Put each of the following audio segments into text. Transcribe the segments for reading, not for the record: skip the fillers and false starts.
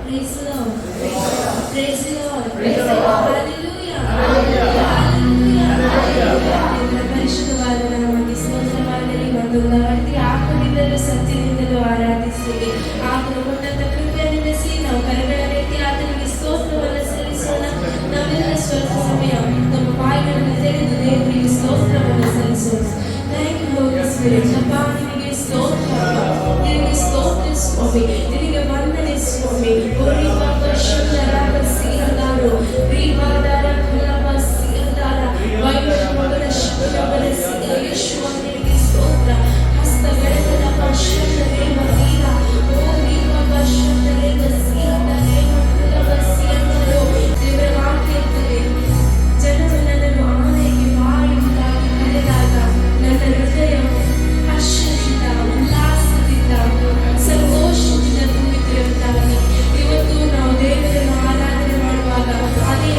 Praise the Lord. Praise the Lord. Hallelujah. ದೇವರ ಪರಿಶುದ್ಧವಾದ ನಾಮಕ್ಕೆ ಸ್ತೋತ್ರವಾಗಲಿ. ಒಂದು ಗಂಟೆ ಆತ್ಮದಿಂದಲೂ ಸತ್ಯದಿಂದಲೂ ಆರಾಧಿಸಿರಿ. ಆತನು ಕೊಟ್ಟಂತ ಕೃಪೆಯನ್ನು ನೆನೆಸಿ ನಾವು ಕರೆಗಳೆತ್ತಿ ಆತನಿಗೆ ಸ್ತೋತ್ರವನ್ನು ಸಲ್ಲಿಸೋಣ. ನಾವೆಲ್ಲ ಸ್ವಲ್ಪ ಸಮಯ ನಮ್ಮ ಬಾಯಿಗಳನ್ನು ತೆರೆದು ದೇವರಿಗೆ ಸ್ತೋತ್ರವನ್ನು ಸಲ್ಲಿಸೋಣ. Thank you, Holy Spirit. ಅಪ್ಪ, ನಿನಗೆ ಸ್ತೋತ್ರ, ನಿನಗೆ ಸ್ತೋತ್ರ ಸ್ವಾಮಿ, ನಿನಗೆ ವಂದನೆ ಸ್ವಾಮಿ. ಸಂತೋಷದಿಂದ ತುಂಬಿರುತ್ತಾನೆ. ಇವತ್ತು ನಾವು ದೇವರನ್ನು ಆರಾಧನೆ ಮಾಡುವಾಗ ಅದೇ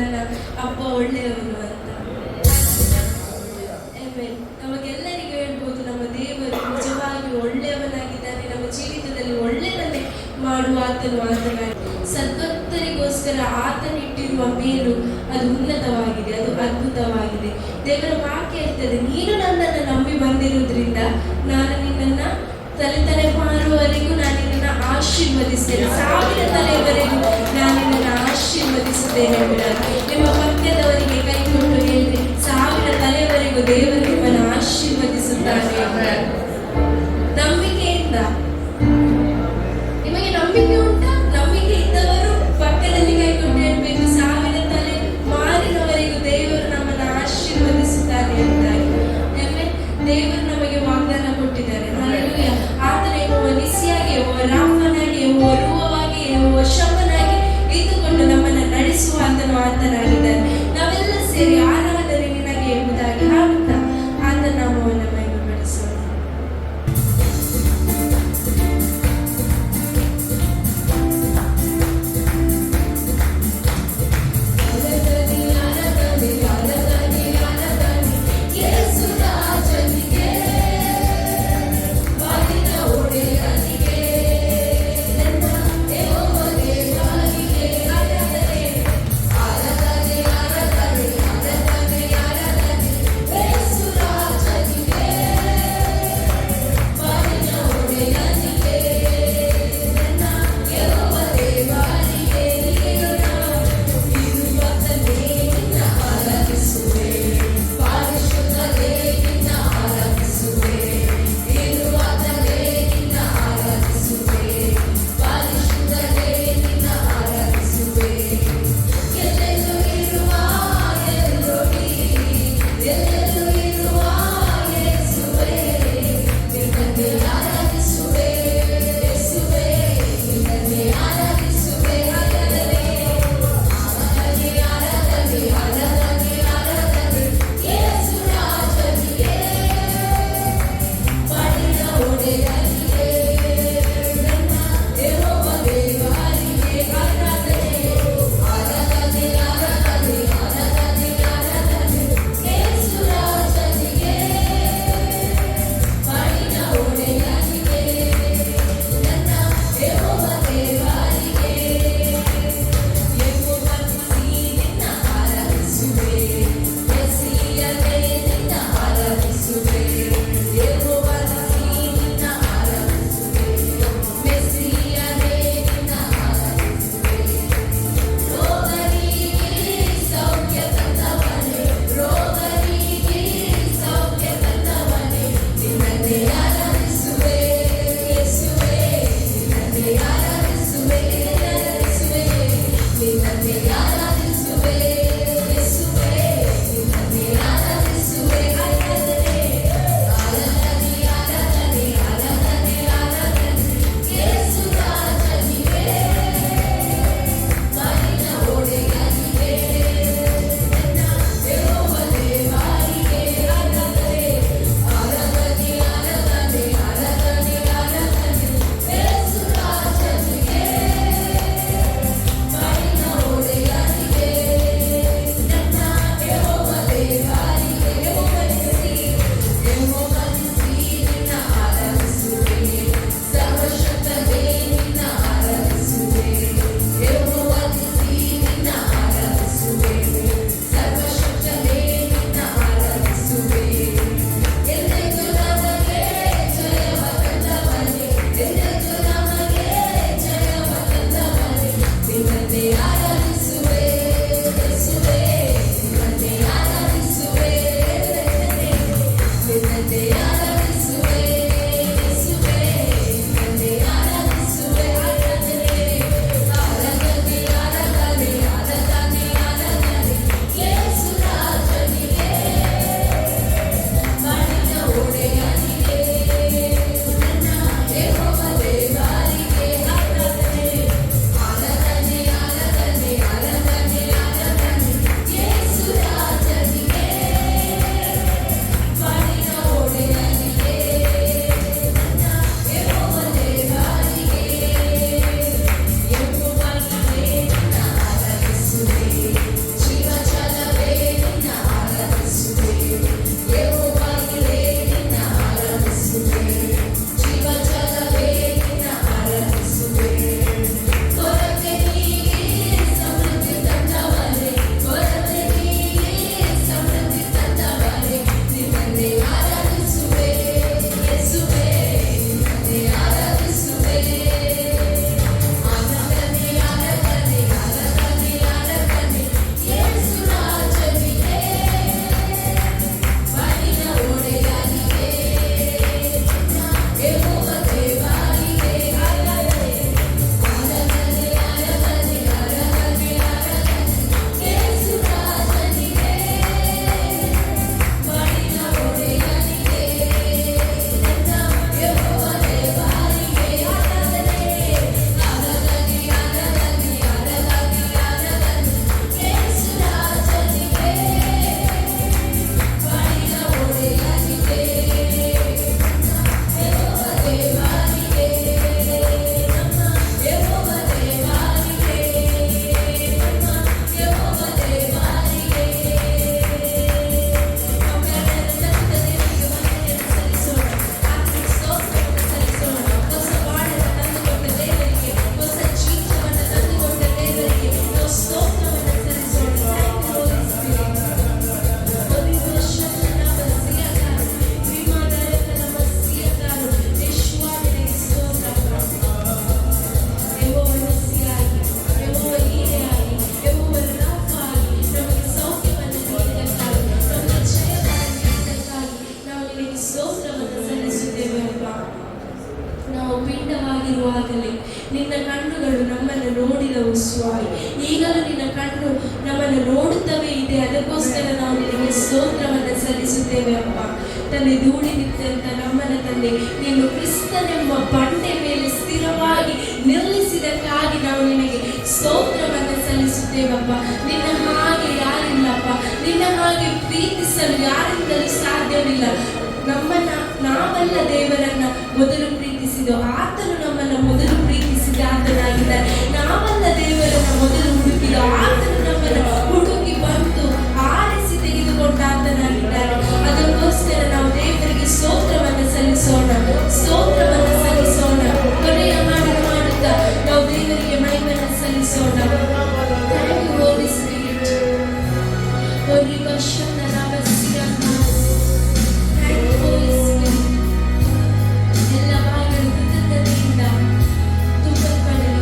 ನನ್ನ ಅಪ್ಪ ಒಳ್ಳೆಯವರು ಅಂತ. ನಮಗೆಲ್ಲರಿಗೂ ಹೇಳ್ಬೋದು, ನಮ್ಮ ದೇವರು ನಿಜವಾಗಿ ಒಳ್ಳೆಯವನಾಗಿದ್ದಾನೆ, ನಮ್ಮ ಜೀವಿತದಲ್ಲಿ ಒಳ್ಳೆಯದನ್ನೇ ಮಾಡುವ ಆತನು ಆತನಾಗಿ. ಸದ್ಭಕ್ತರಿಗೋಸ್ಕರ ಆತನಿಟ್ಟಿರುವ ಮೇಲು ಅದು ಉನ್ನತವಾಗಿದೆ, ಅದು ಅದ್ಭುತವಾಗಿದೆ. ದೇವರ ವಾಕ್ಯ ಇರ್ತದೆ, ನೀನು ನನ್ನನ್ನು ನಂಬಿ ಬಂದಿರುವುದರಿಂದ ನಾನು ನಿನ್ನನ್ನ ತಲೆಮಾರುವವರೆಗೂ ನಾನು ನಿನ್ನನ್ನು ಆಶೀರ್ವದಿಸ್ತೇನೆ, 1000 ತಲೆಯವರೆಗೂ ನಾನು ನಿನ್ನನ್ನು ಆಶೀರ್ವದಿಸುತ್ತೇನೆ ಎಂಬುದಾಗಿ. ನಿಮ್ಮ ಪಕ್ಕದವರಿಗೆ ಕೈ ಕೊಟ್ಟು ಹೇಳಿ, 1000 ತಲೆಯವರೆಗೂ ದೇವರು ನಿಮ್ಮನ್ನು ಆಶೀರ್ವದಿಸುತ್ತಾನೆ. ನಂಬಿಕೆಯಿಂದ, ನಿಮಗೆ ನಂಬಿಕೆ ಉಂಟಾ? ನಂಬಿಕೆ ಇದ್ದವರು ಪಕ್ಕದಲ್ಲಿ ಕೈ ಕೊಟ್ಟು ಹೇಳ್ಬೇಕು, 1000 ತಲೆ ಮಾರಿನವರೆಗೂ ದೇವರು ನಮ್ಮನ್ನು ಆಶೀರ್ವದಿಸುತ್ತಾನೆ ಎಂಬುದಾಗಿ. ದೇವರು ನಮಗೆ ವಾಗ್ದಾನ ಕೊಟ್ಟಿದ್ದಾರೆ. ಹಲ್ಲೆಲೂಯಾ. ಆತನೇ ಯೆಹೋವ ನಿಸ್ಸಿಯಾಗಿ, ಯೆಹೋವ ರಾಫನಾಗಿ, ಯೆಹೋವ ರೂಪವಾಗಿ, ಯೆಹೋವ ಶಮನಾಗಿ ಇದ್ದುಕೊಂಡು ನಮ್ಮನ್ನು ನಡೆಸುವ ಆತನಾಗಿದ್ದಾನೆ. ನಾವೆಲ್ಲ ಸೇರಿ ಆರಾಧನೆ ನಿನಗೆ ಎಂಬುದಾಗಿ ಹಾಡುತ್ತಾ ಆತನ ನಾಮವನ್ನು ಮಹಿಮೆಪಡಿಸೋಣ. ಸ್ವಾಮಿ. ಈಗಲೂ ನಿನ್ನ ಕಣ್ಣು ನಮ್ಮನ್ನು ನೋಡುತ್ತವೇ ಇದೆ. ಅದಕ್ಕೋಸ್ಕರ ನಾವು ನಿನಗೆ ಸ್ತೋತ್ರವನ್ನು ಸಲ್ಲಿಸುತ್ತೇವೆ ಅಪ್ಪ. ತಂದೆ, ಧೂಳಿ ನಿಂತ ನಮ್ಮನ್ನ ತಂದೆ ನೀನು ಕ್ರಿಸ್ತನೆಂಬ ಬಂಡೆ ಮೇಲೆ ಸ್ಥಿರವಾಗಿ ನಿಲ್ಲಿಸಿದಕ್ಕಾಗಿ ನಾವು ನಿನಗೆ ಸ್ತೋತ್ರವನ್ನು ಸಲ್ಲಿಸುತ್ತೇವಪ್ಪ. ನಿನ್ನ ಹಾಗೆ ಯಾರಿಲ್ಲಪ್ಪ, ನಿನ್ನ ಹಾಗೆ ಪ್ರೀತಿಸಲು ಯಾರಿಂದಲೂ ಸಾಧ್ಯವಿಲ್ಲ. ನಾವೆಲ್ಲ ದೇವರನ್ನ ಮೊದಲು ಪ್ರೀತಿಸಿದೋ, ಆತನು ನಮ್ಮನ್ನು ಮೊದಲು ಪ್ರೀತಿಸಿದ ಆತನಾಗಿದ್ದಾನೆ. ನಾವೆಲ್ಲ ದೇವರನ್ನ ಮೊದಲು ಹುಡುಕಿದೋ, ಆತನು ನಮ್ಮನ್ನು ಹುಡುಕಿ ಬಂದು ಆರಿಸಿ ತೆಗೆದುಕೊಂಡ ಆತನಾಗಿದ್ದಾನೆ. ಅದಕ್ಕೋಸ್ಕರ ನಾವು ದೇವರಿಗೆ ಸ್ತೋತ್ರವನ್ನು ಸಲ್ಲಿಸೋಣ, ಸ್ತೋತ್ರವನ್ನು ಸಲ್ಲಿಸೋಣ. ಕೊನೆಯ ಹಾಡನ್ನು ಮಾಡುತ್ತಾ ನಾವು ದೇವರಿಗೆ ಮಹಿಮೆಯನ್ನು ಸಲ್ಲಿಸೋಣ. Thank you, Holy Spirit. Holy Bashan Namaskar. Thank you, Holy Spirit. ಎಲ್ಲ ಭಾಗಗಳು ಕೃತಜ್ಞತೆಯಿಂದ ತುಂಬಲ್ಪಡಲಿ.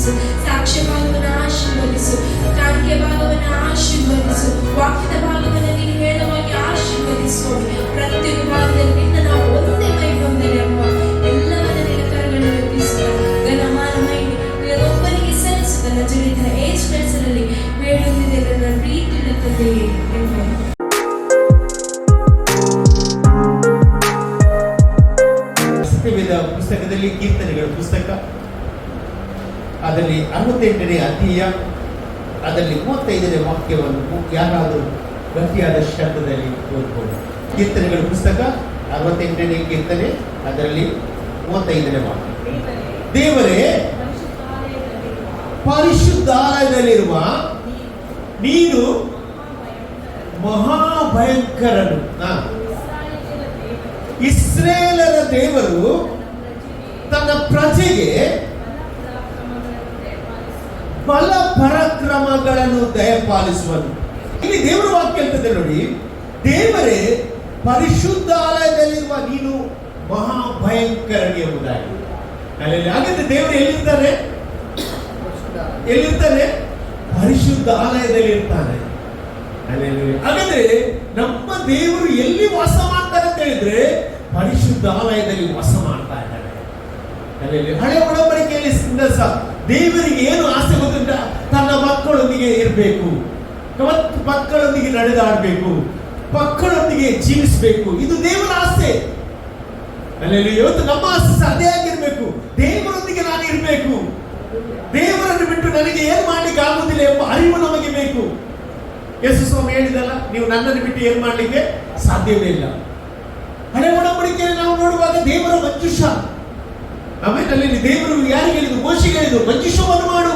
ಆಶೀರ್ವದಿಸು. ಸಾಕ್ಷ್ಯ ಭಾಗವನ್ನು ಆಶೀರ್ವದಿಸು. ಕಾಣಿಕೆ ಭಾಗವನ್ನು ಆಶೀರ್ವದಿಸು. ವಾಕ್ಯದ ಭಾಗವನ್ನು ನೀನು ಹೇಳುವಾಗಿ ಆಶೀರ್ವದಿಸು. ಪ್ರತಿಯೊಂದು ಭಾಗದಲ್ಲಿ ನಿನ್ನ ನಾವು ಒಂದೇ ಮೈ ಹೊಂದಿದೆ ಅಮ್ಮ. ಎಲ್ಲವನ್ನ ನಿನ್ನ ಕರಗಳಲ್ಲಿ ಒಪ್ಪಿಸುತ್ತ ಘನಮಾನ ಮಹಿಮೆ ನಿನಗೊಬ್ಬನಿಗೆ ಸಲ್ಲಿಸುತ್ತ ನಜರೇತಿನ ಯೇಸುವಿನ ಹೆಸರಲ್ಲಿ ಬೇಡುತ್ತಿದೆ ನನ್ನ ಪ್ರೀತಿಯ ತಂದೆಯೇ. ಸತ್ಯವೇದ ಪುಸ್ತಕದಲ್ಲಿ ಕೀರ್ತನೆಗಳ ಪುಸ್ತಕ ಅದರಲ್ಲಿ 68ನೇ ಅಧ್ಯಾಯ ಅದರಲ್ಲಿ 35ನೇ ವಾಕ್ಯವನ್ನು ಯಾರಾದರೂ ಗಟ್ಟಿಯಾದ ಶಬ್ದದಲ್ಲಿ ಓದ್ಬೋದು. ಕೀರ್ತನೆಗಳ ಪುಸ್ತಕ 68ನೇ ಕೀರ್ತನೆ ಅದರಲ್ಲಿ 35ನೇ ವಾಕ್ಯ. ದೇವರೇ, ಪರಿಶುದ್ಧಾಲಯದಲ್ಲಿರುವ ನೀನು ಮಹಾಭಯಂಕರನು. ಇಸ್ರೇಲರ ದೇವರು ತನ್ನ ಪ್ರಜೆಗೆ ಬಲ ಪರಾಕ್ರಮಗಳನ್ನು ದಯಪಾಲಿಸುವನು. ಇಲ್ಲಿ ದೇವರ ವಾಕ್ಯ ಹೇಳ್ತದೆ ನೋಡಿ, ದೇವರೇ ಪರಿಶುದ್ಧಾಲಯದಲ್ಲಿರುವ ನೀನು ಮಹಾಭಯಂಕರನು ಎಂಬುದಾಗಿ. ಹಾಗಾದ್ರೆ ದೇವರು ಎಲ್ಲಿರ್ತಾರೆ? ಪರಿಶುದ್ಧ ಆಲಯದಲ್ಲಿ ಇರ್ತಾನೆ. ಹಾಗಾದ್ರೆ ನಮ್ಮ ದೇವರು ಎಲ್ಲಿ ವಾಸ ಮಾಡ್ತಾರೆ ಅಂತ ಹೇಳಿದ್ರೆ ಪರಿಶುದ್ಧ ಆಲಯದಲ್ಲಿ ವಾಸ ಮಾಡ್ತಾ ಇದ್ದಾರೆ. ಹಳೆ ಒಡಂಬಡಿಕೆಯಲ್ಲಿ ದೇವರಿಗೆ ಏನು ಆಸೆ ಗೊತ್ತುಂಟ? ತನ್ನ ಮಕ್ಕಳೊಂದಿಗೆ ಇರಬೇಕು, ಮಕ್ಕಳೊಂದಿಗೆ ನಡೆದಾಡಬೇಕು, ಮಕ್ಕಳೊಂದಿಗೆ ಜೀವಿಸಬೇಕು. ಇದು ದೇವರ ಆಸೆ. ಇವತ್ತು ನಮ್ಮ ಆಸೆ ಅದೇ ಆಗಿರ್ಬೇಕು. ದೇವರೊಂದಿಗೆ ನಾನು ಇರಬೇಕು. ದೇವರನ್ನು ಬಿಟ್ಟು ನನಗೆ ಏನು ಮಾಡ್ಲಿಕ್ಕೆ ಆಗುವುದಿಲ್ಲ ಎಂಬ ಅರಿವು ನಮಗೆ ಬೇಕು. ಯೇಸು ಸ್ವಾಮಿ ಹೇಳಿದಲ್ಲ, ನೀವು ನನ್ನನ್ನು ಬಿಟ್ಟು ಏನು ಮಾಡ್ಲಿಕ್ಕೆ ಸಾಧ್ಯವೇ ಇಲ್ಲ. ಹಳೆ ಒಡಂಬಡಿಕೆಯಲ್ಲಿ ನಾವು ನೋಡುವಾಗ ದೇವರ ಮಂಜುಷ. ಆಮೇಲೆ ಅಲ್ಲಿ ದೇವರು ಯಾರಿಗೆ ಹೇಳಿದ್ರು? ಮೋಶೆಗೆ ಹೇಳಿದ್ರು, ಮಂಜುಷವನ್ನು ಮಾಡು.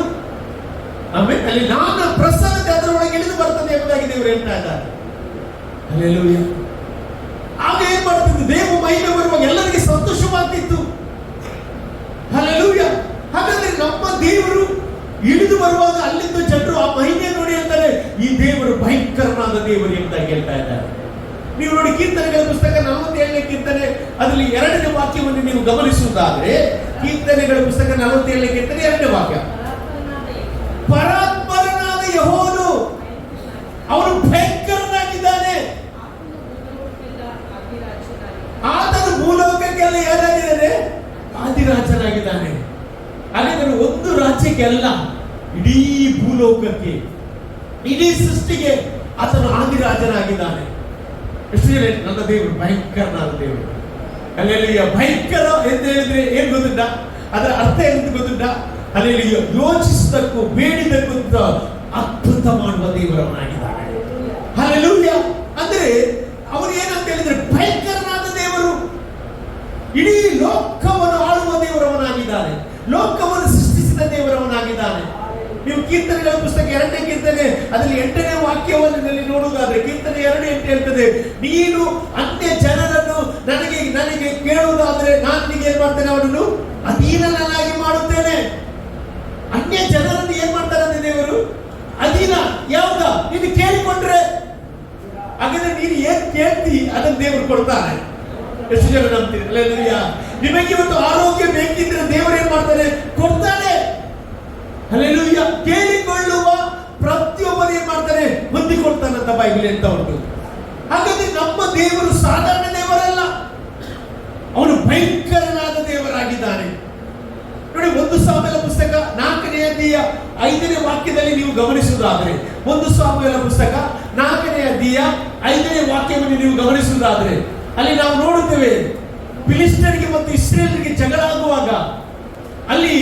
ಆಮೇಲೆ ಅಲ್ಲಿ ನನ್ನ ಪ್ರಸನ್ನತೆ ಅದರೊಳಗೆ ಇಳಿದು ಬರ್ತದೆ ಎಂಬುದಾಗಿ ದೇವರು ಹೇಳ್ತಾ ಇದ್ದಾರೆ. ಹಲ್ಲೆಲೂಯಾ. ಆಗ ಏನ್ ಮಾಡ್ತಿದ್ದು? ದೇವ ಮಹಿಮೆ ಬರುವಾಗ ಎಲ್ಲರಿಗೆ ಸಂತೋಷವಾಗ್ತಿತ್ತು. ಹಲ್ಲೆಲೂಯಾ. ಹಾಗಾದ್ರೆ ನಮ್ಮ ದೇವರು ಇಳಿದು ಬರುವಾಗ ಅಲ್ಲಿಂದ ಜನರು ಆ ಮಹಿಮೆ ನೋಡಿ ಹೇಳ್ತಾರೆ, ಈ ದೇವರು ಭಯಂಕರನಾದ ದೇವರು ಎಂಬುದಾಗಿ ಹೇಳ್ತಾ ಇದ್ದಾರೆ. ನೀವು ನೋಡಿ ಕೀರ್ತನೆಗಳ ಪುಸ್ತಕ 47ನೇ ಕೀರ್ತನೆ ಅದರಲ್ಲಿ 2ನೇ ವಾಕ್ಯವನ್ನು ನೀವು ಗಮನಿಸುವುದಾದ್ರೆ, ಕೀರ್ತನೆಗಳ ಪುಸ್ತಕ 47ನೇ ಕೀರ್ತನೆ 2ನೇ ವಾಕ್ಯ, ಪರಾತ್ಪರನಾದ ಯೆಹೋವನು ಅವನು ಭಯಂಕರನಾಗಿದ್ದಾನೆ. ಆತನು ಭೂಲೋಕಕ್ಕೆಲ್ಲ ಯಾರಾಗಿದ್ದಾನೆ? ಆದಿರಾಜನಾಗಿದ್ದಾನೆ. ಹಾಗಾದ್ರೆ ಒಂದು ರಾಜ್ಯಕ್ಕೆ ಅಲ್ಲ, ಇಡೀ ಭೂಲೋಕಕ್ಕೆ, ಇಡೀ ಸೃಷ್ಟಿಗೆ ಆತನು ಆದಿರಾಜನಾಗಿದ್ದಾನೆ. ಎಷ್ಟು ಜನ ನನ್ನ ದೇವರು ಭಯಂಕರನಾದ ದೇವರು. ಅಲ್ಲಿ ಭಯಂಕರ ಎಂದು ಹೇಳಿದ್ರೆ ಏನ್ ಗೊತ್ತುಂಟ? ಅದರ ಅರ್ಥ ಎಂತ ಗೊತ್ತುಂಟ? ಅಲ್ಲಿ ಯೋಚಿಸಿದಕ್ಕೂ ಬೇಡಿದಕ್ಕೂ ಅದ್ಭುತ ಮಾಡುವ ದೇವರವನಾಗಿದ್ದಾನೆ. ಹಲ್ಲೆಲೂಯಾ. ಅಂದ್ರೆ ಅವನು ಏನಂತ ಹೇಳಿದ್ರೆ ಭಯಂಕರನಾದ ದೇವರು. ಇಡೀ ಲೋಕವನ್ನು ಆಳುವ ದೇವರವನಾಗಿದ್ದಾನೆ. ಲೋಕವನ್ನು ಸೃಷ್ಟಿಸಿದ ದೇವರವನಾಗಿದ್ದಾನೆ. ನೀವು ಕೀರ್ತನೆಗಳ ಪುಸ್ತಕ 2ನೇ ಕೀರ್ತನೆ ಅದರಲ್ಲಿ 8ನೇ ವಾಕ್ಯವನ್ನು ನೋಡುವುದಾದ್ರೆ, ಕೀರ್ತನೆ 2:8 ಹೇಳ್ತದೆ, ನೀನು ಅನ್ಯ ಜನರನ್ನು ನನಗೆ ಕೇಳುವುದಾದ್ರೆ ನಾನು ನಿಮಗೆ ಏನ್ ಮಾಡ್ತೇನೆ? ಅವನನ್ನು ಅಧೀನನಾಗಿ ಮಾಡುತ್ತೇನೆ. ಅನ್ಯ ಜನರನ್ನು ಏನ್ ಮಾಡ್ತಾರೆ ದೇವರು? ಅಧೀನ. ಯಾವ್ದ? ನೀನು ಕೇಳಿಕೊಂಡ್ರೆ, ಹಾಗಾದ್ರೆ ನೀನು ಏನ್ ಕೇಳ್ತಿ ಅದನ್ನು ದೇವರು ಕೊಡ್ತಾನೆ. ಎಷ್ಟು ಜನ ನಂಬ್ತೀರಿ? ಹಲ್ಲೆಲೂಯಾ. ನಿಮಗೆ ಇವತ್ತು ಆರೋಗ್ಯ ಬೇಕಿದ್ರೆ ದೇವರು ಏನ್ ಮಾಡ್ತಾನೆ? ಕೊಡ್ತಾನೆ. ಹಲ್ಲೆಲೂಯಾ. ಕೇಳಿಕೊಳ್ಳುವ ಪ್ರತಿಯೊಬ್ಬರು ಏನ್ ಮಾಡ್ತಾನೆ? ಹೊಂದಿಕೊಳ್ತಾನಂತ ಬೈಬಲ್ ಅಂತ ಉಂಟು. ಹಾಗಾದ್ರೆ ನಮ್ಮ ದೇವರು ಸಾಧಾರಣ ದೇವರಲ್ಲ, ಅವನು ಭಯಂಕರನಾದ ದೇವರಾಗಿದ್ದಾನೆ. ನೋಡಿ, 1 ಸಾಮುವೇಲ ಪುಸ್ತಕ 4ನೇ ಅಧ್ಯಾಯ 5ನೇ ವಾಕ್ಯದಲ್ಲಿ ನೀವು ಗಮನಿಸುವುದಾದ್ರೆ, 1 ಸಾಮುವೇಲ ಪುಸ್ತಕ 4ನೇ ಅಧ್ಯಾಯ 5ನೇ ವಾಕ್ಯವನ್ನು ನೀವು ಗಮನಿಸುವುದಾದ್ರೆ, ಅಲ್ಲಿ ನಾವು ನೋಡುತ್ತೇವೆ ಫಿಲಿಸ್ಟಿಯರಿಗೆ ಮತ್ತು ಇಸ್ರೇಲರಿಗೆ ಜಗಳ ಆಗುವಾಗ ಅಲ್ಲಿ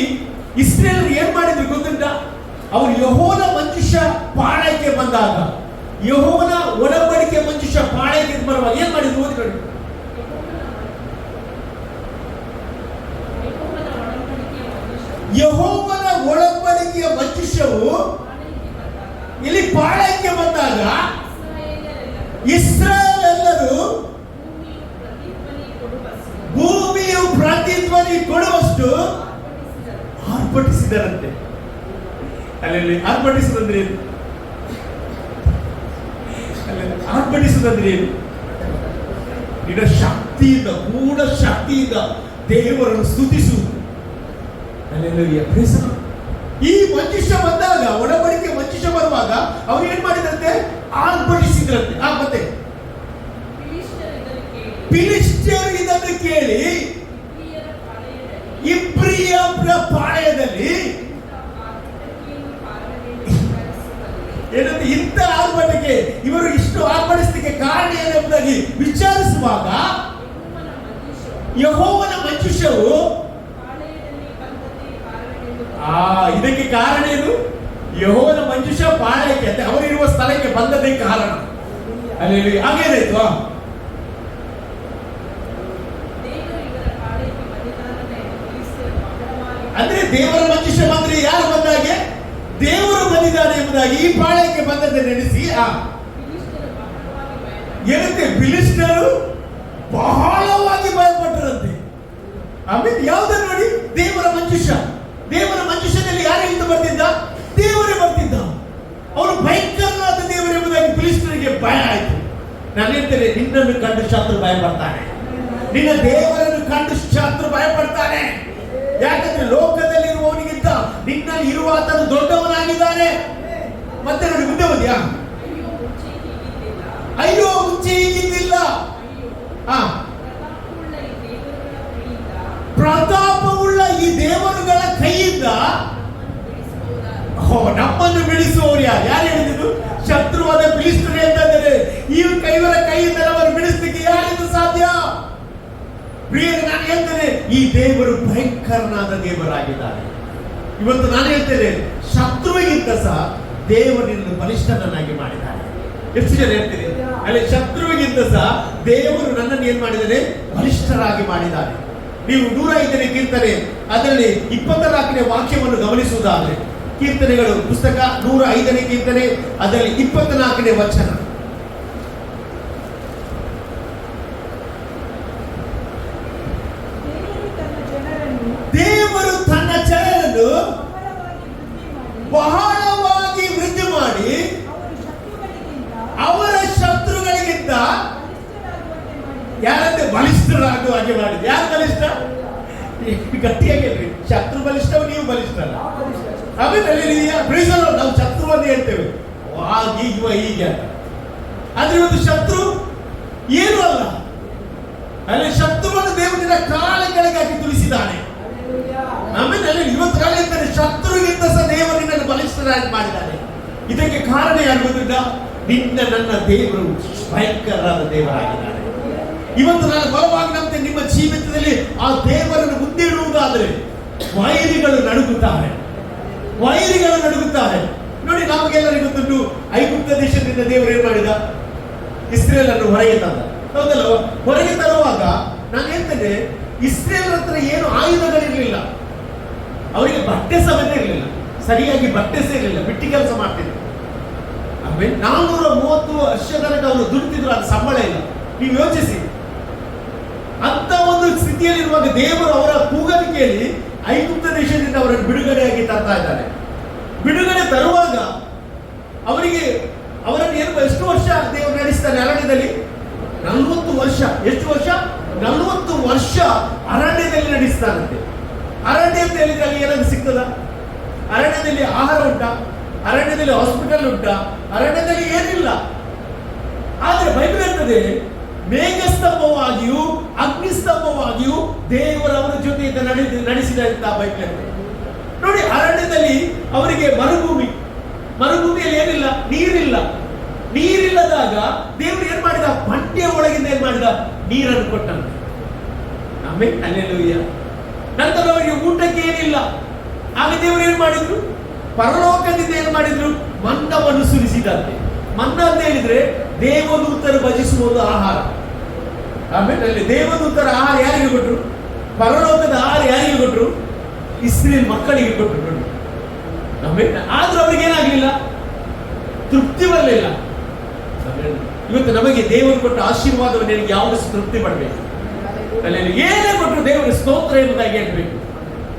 ಇಸ್ರೇಲರು ಏನ್ ಮಾಡಿದ್ರು ಗೊತ್ತುಂಟ? ಅವರು ಯೆಹೋವನ ಮಂಜುಷ ಪಾಳಯಕ್ಕೆ ಬಂದಾಗ, ಯೆಹೋವನ ಒಡಂಬಡಿಕೆ ಮಂಜುಷ ಪಾಳಯಕ್ಕೆ ಬರುವಾಗ ಏನ್ ಮಾಡಿದ್ರು? ಓದಿ ನೋಡಿ. ಯೆಹೋವನ ಒಡಂಬಡಿಕೆಯ ಮಂಜುಷವು ಇಲ್ಲಿ ಪಾಳಯಕ್ಕೆ ಬಂದಾಗ ಇಸ್ರಾಯೇಲರು ಭೂಮಿಯು ಪ್ರತಿಧ್ವನಿ ಕೊಡುವಷ್ಟು ಆರ್ಭಟಿಸಿದರಂತೆ. ಅಲ್ಲಿ ಆರ್ಭಟಿಸುವುದಂದ್ರೆ ಏನು? ಆರ್ಭಟಿಸುವುದಂದ್ರೆ ಏನು? ನಿನ್ನ ಶಕ್ತಿಯಿಂದ, ಪೂರ್ಣ ಶಕ್ತಿಯಿಂದ ದೇವರನ್ನು ಸ್ತುತಿಸುವುದು. ಈ ಮಂಜುಷ ಬಂದಾಗ, ಒಡಂಬಡಿಕೆ ಮಂಜುಷ ಬರುವಾಗ ಅವ್ರು ಏನ್ ಮಾಡಿದಂತೆ? ಆರ್ಭಟಿಸಿದ್ರಂತೆ. ಮತ್ತೆ ಫಿಲಿಷ್ಟಿಯರು ಇದನ್ನು ಕೇಳಿ ಇಬ್ರಿಯರ ಪಾಳೆಯದಲ್ಲಿ ಏನಂದ್ರೆ ಇಂಥ ಆರ್ಭಟಕ್ಕೆ, ಇವರು ಇಷ್ಟು ಆರ್ಭಟಿಸಲಿಕ್ಕೆ ಕಾರಣ ಏನೆಂಬುದಾಗಿ ವಿಚಾರಿಸುವಾಗ ಯೆಹೋವನ ಮಂಜುಷವು ಇದಕ್ಕೆ ಕಾರಣ ಏನು? ಯೆಹೋವನ ಮಂಜುಷ ಪಾಳೆಯಕ್ಕೆ ಅಂತ ಅವರಿರುವ ಸ್ಥಳಕ್ಕೆ ಬಂದದೇ ಕಾರಣ. ಅಲ್ಲಿ ಹಾಗೇನಾಯ್ತು? ಅಂದ್ರೆ ದೇವರ ಮಂಜುಷ ಬಂದ್ರೆ ಯಾರು ಬಂದಾಗೆ? ದೇವರು ಬಂದಿದ್ದಾನೆ ಎಂಬುದಾಗಿ ಈ ಪಾಳೆಯಕ್ಕೆ ಬಂದದ್ದು ನೆನೆಸಿ ಏನಂತೆ? ಫಿಲಿಷ್ಟಿಯರು ಬಹಳವಾಗಿ ಭಯಪಟ್ಟರಂತೆ. ಆಮೇಲೆ ಯಾವುದನ್ನು ನೋಡಿ? ದೇವರ ಮಂಜುಷ. ದೇವರ ಮಂಜುಷದಲ್ಲಿ ಯಾರು ಇದ್ದು ಬರ್ತಿದ್ದ? ದೇವರೇ ಬರ್ತಿದ್ದ. ಅವರು ಭಯಂಕರವಾದ ದೇವರು ಎಂಬುದಾಗಿ ಫಿಲಿಷ್ಟಿಯರಿಗೆ ಭಯ ಆಯ್ತು. ನಾನು ಹೇಳ್ತೇನೆ, ನಿನ್ನನ್ನು ಕಂಡು ಶತ್ರು ಭಯ ಪಡ್ತಾನೆ. ನಿನ್ನ ದೇವರನ್ನು ಕಂಡು ಶತ್ರು ಭಯ ಪಡ್ತಾನೆ. ಯಾಕಂದ್ರೆ ಲೋಕದಲ್ಲಿರುವವನಿಗಿಂತ ನಿನ್ನಲ್ಲಿ ಇರುವ ಆತನು ದೊಡ್ಡವನಾಗಿದ್ದಾನೆ. ಮತ್ತೆ ನೋಡಿ ಮುಂದೆ ಓದಿಯಾ? ಅಯ್ಯೋ ಮುಂಚೆ ಹೀಗಿದ್ದಿಲ್ಲ. ಪ್ರತಾಪವುಳ್ಳ ಈ ದೇವರುಗಳ ಕೈಯಿಂದ ನಮ್ಮನ್ನು ಬಿಡಿಸುವವರು ಯಾರು? ಯಾರು ಹೇಳಿದ್ರು? ಶತ್ರುವಾದ ಫಿಲಿಷ್ಟಿಯರು ಹೇಳ್ತಾ ಇದ್ದಾರೆ, ಈ ಕೈವರ ಕೈಯಿಂದ ನಮ್ಮನ್ನು ಬಿಡಿಸಲಿಕ್ಕೆ ಯಾರಿಗೂ ಸಾಧ್ಯ? ಪ್ರಿಯರೇ, ನಾನು ಹೇಳ್ತೇನೆ, ಈ ದೇವರು ಭಯಂಕರನಾದ ದೇವರಾಗಿದ್ದಾರೆ. ಇವತ್ತು ನಾನು ಹೇಳ್ತೇನೆ, ಶತ್ರುವಿಗಿಂತ ಸಹ ದೇವರನ್ನು ಬಲಿಷ್ಠನನ್ನಾಗಿ ಮಾಡಿದ್ದಾರೆ. ಎಷ್ಟು ಜನ ಹೇಳ್ತೀರಿ? ಅಲ್ಲಿ ಶತ್ರುವಿಗಿಂತ ಸಹ ದೇವರು ನನ್ನನ್ನು ಏನ್ ಮಾಡಿದ್ದಾನೆ? ಬಲಿಷ್ಠರಾಗಿ ಮಾಡಿದ್ದಾರೆ. ನೀವು 105ನೇ ಕೀರ್ತನೆ ಅದರಲ್ಲಿ 24ನೇ ವಾಕ್ಯವನ್ನು ಗಮನಿಸುವುದಾದ್ರೆ, ಕೀರ್ತನೆಗಳು ಪುಸ್ತಕ 105ನೇ ಕೀರ್ತನೆ ಅದರಲ್ಲಿ 24ನೇ ವಚನ. ದೇವರು ತನ್ನ ಜನರನ್ನು ಬಹಳವಾಗಿ ವೃದ್ಧಿ ಮಾಡಿ ಅವರ ಶತ್ರುಗಳಿಗಿಂತ ಯಾರಂತೆ? ಬಲಿಷ್ಠರಾಗುವ ಹಾಗೆ ಮಾಡಿದೆ. ಯಾರು ಬಲಿಷ್ಠ? ಗಟ್ಟಿಯಾಗಿ ಹೇಳ್ರಿ. ಶತ್ರು ಬಲಿಷ್ಠ, ನೀವು ಬಲಿಷ್ಠ. ಆಮೇಲೆ ನಾವು ಶತ್ರುವನ್ನು ಹೇಳ್ತೇವೆ, ಹೀಗೆ ಅಂತ. ಆದ್ರೆ ಇವತ್ತು ಶತ್ರು ಏನು ಅಲ್ಲ. ಅಲ್ಲಿ ಶತ್ರುವನ್ನು ದೇವರ ಕಾಲ ಕೆಳಗೆ ಹಾಕಿ ತುಳಿಸಿದ್ದಾನೆ. ಆಮೇಲೆ ಇವತ್ತು ಕಾಲ ಹೇಳ್ತಾರೆ, ಶತ್ರುಗಿಂತ ಸಹ ದೇವರನ್ನು ಬಲಿಷ್ಠರಾಗಿ ಮಾಡಿದ್ದಾನೆ. ಇದಕ್ಕೆ ಕಾರಣ ಯಾರು ಗೊತ್ತಿದ್ದ? ನಿನ್ನ ನನ್ನ ದೇವರು ಭಯಂಕರವಾದ ದೇವರಾಗಿದ್ದಾನೆ. ಇವತ್ತು ನಾನು ಬಲವಾಗಿ ನಂಬ್ತೇನೆ, ನಿಮ್ಮ ಜೀವಿತದಲ್ಲಿ ಆ ದೇವರನ್ನು ಮುಂದಿಡುವುದಾದರೆ ವೈರಿಗಳು ನಡುಗುತ್ತಾರೆ. ವೈರಿಗಳು ನಡುಗುತ್ತಾರೆ. ನೋಡಿ, ನಮಗೆಲ್ಲರಿಗೂ ಗೊತ್ತುಂಟು, ಐಗುಪ್ತ ದೇಶದಿಂದ ದೇವರು ಏನ್ ಮಾಡಿದ? ಇಸ್ರೇಲ್ ಅನ್ನು ಹೊರಗೆ ತಂದ. ಹೌದಲ್ಲ? ಹೊರಗೆ ತರುವಾಗ ನಾನು ಹೇಳ್ತೇನೆ, ಇಸ್ರೇಲ್ ಹತ್ರ ಏನು ಆಯುಧಗಳಿರಲಿಲ್ಲ. ಅವರಿಗೆ ಬಟ್ಟೆ ಸಮೇತ ಇರಲಿಲ್ಲ. ಸರಿಯಾಗಿ ಬಟ್ಟೆ ಸೇರಲಿಲ್ಲ. ಬಿಟ್ಟಿ ಕೆಲಸ ಮಾಡ್ತಿದ್ರು. ಆಮೇಲೆ 430 ವರ್ಷ ತನಕ ಅವರು ದುಡಿತಿದ್ರು, ಅದು ಸಂಬಳ ಇಲ್ಲ. ನೀವು ಯೋಚಿಸಿ, ಅಂತ ಒಂದು ಸ್ಥಿತಿಯಲ್ಲಿರುವಾಗ ದೇವರು ಅವರ ಕೂಗಲಿಕೆಯಲ್ಲಿ ಐಗುಪ್ತ ದೇಶದಿಂದ ಅವರನ್ನು ಬಿಡುಗಡೆಯಾಗಿ ತರ್ತಾ ಇದ್ದಾರೆ. ಬಿಡುಗಡೆ ತರುವಾಗ ಅವರಿಗೆ ಅವರನ್ನು ಎಷ್ಟು ವರ್ಷ ದೇವರು ನಡೆಸ್ತಾನೆ? ಅರಣ್ಯದಲ್ಲಿ 40 ವರ್ಷ. ಎಷ್ಟು ವರ್ಷ? 40 ವರ್ಷ ಅರಣ್ಯದಲ್ಲಿ ನಡೆಸ್ತಾರಂತೆ. ಅರಣ್ಯ ಅಂತ ಹೇಳಿದ್ರೆ ಅಲ್ಲಿ ಏನಾದ್ರು ಸಿಗ್ತದ? ಅರಣ್ಯದಲ್ಲಿ ಆಹಾರ ಉಂಟಾ? ಅರಣ್ಯದಲ್ಲಿ ಹಾಸ್ಪಿಟಲ್ ಉಂಟಾ? ಅರಣ್ಯದಲ್ಲಿ ಏನಿಲ್ಲ. ಆದ್ರೆ ಬೈಬಲ್ ಹೇಳ್ತದೆ, ಮೇಘಸ್ತಂಭವಾಗಿಯೂ ಅಗ್ನಿಸ್ತಂಭವಾಗಿಯೂ ದೇವರವರ ಜೊತೆಯಿಂದ ನಡೆಸಿದ ಅಂತ ಬೈಬಲ್. ನೋಡಿ, ಅರಣ್ಯದಲ್ಲಿ ಅವರಿಗೆ ಮರುಭೂಮಿಯಲ್ಲಿ ಏನಿಲ್ಲ, ನೀರಿಲ್ಲ. ನೀರಿಲ್ಲದಾಗ ದೇವರು ಏನ್ ಮಾಡಿದ? ಬಂಡೆಯ ಒಳಗಿಂದ ಏನ್ ಮಾಡಿದ? ನೀರನ್ನು ಕೊಟ್ಟಂತೆ. ಆಮೇಲೆ ಹಲ್ಲೆಲೂಯಾ. ನಂತರ ಅವರಿಗೆ ಊಟಕ್ಕೆ ಏನಿಲ್ಲ. ಆಗ ದೇವರು ಏನ್ ಮಾಡಿದ್ರು? ಪರಲೋಕದಿಂದ ಏನ್ ಮಾಡಿದ್ರು? ಮನ್ನವನ್ನು ಸುರಿಸಿದಂತೆ. ಮನ್ನ ಅಂತ ಹೇಳಿದ್ರೆ ದೇವದೂತರು ಭಜಿಸುವುದು ಆಹಾರ. ಆಮೇಲೆ ಅಲ್ಲಿ ದೇವದೂತರ ಆಹಾರ ಯಾರಿಗೆ ಕೊಟ್ಟರು? ಪರಲೋಕದ ಆಹಾರ ಯಾರಿಗೆ ಕೊಟ್ಟರು? ಇಸ್ರೇಲ್ ಮಕ್ಕಳಿಗೆ ಕೊಟ್ಟರು. ನೋಡಿ, ಆಮೇಲೆ ಆದ್ರೂ ಅವ್ರಿಗೆ ಏನಾಗಲಿಲ್ಲ, ತೃಪ್ತಿ ಬರಲಿಲ್ಲ. ಇವತ್ತು ನಮಗೆ ದೇವರು ಕೊಟ್ಟ ಆಶೀರ್ವಾದವನ್ನು ಯಾವುದು ತೃಪ್ತಿ ಪಡಬೇಕು. ಅಲ್ಲಿ ಏನೇ ಕೊಟ್ಟರು ದೇವರ ಸ್ತೋತ್ರ ಎಂಬುದಾಗಿ ಹೇಳ್ಬೇಕು.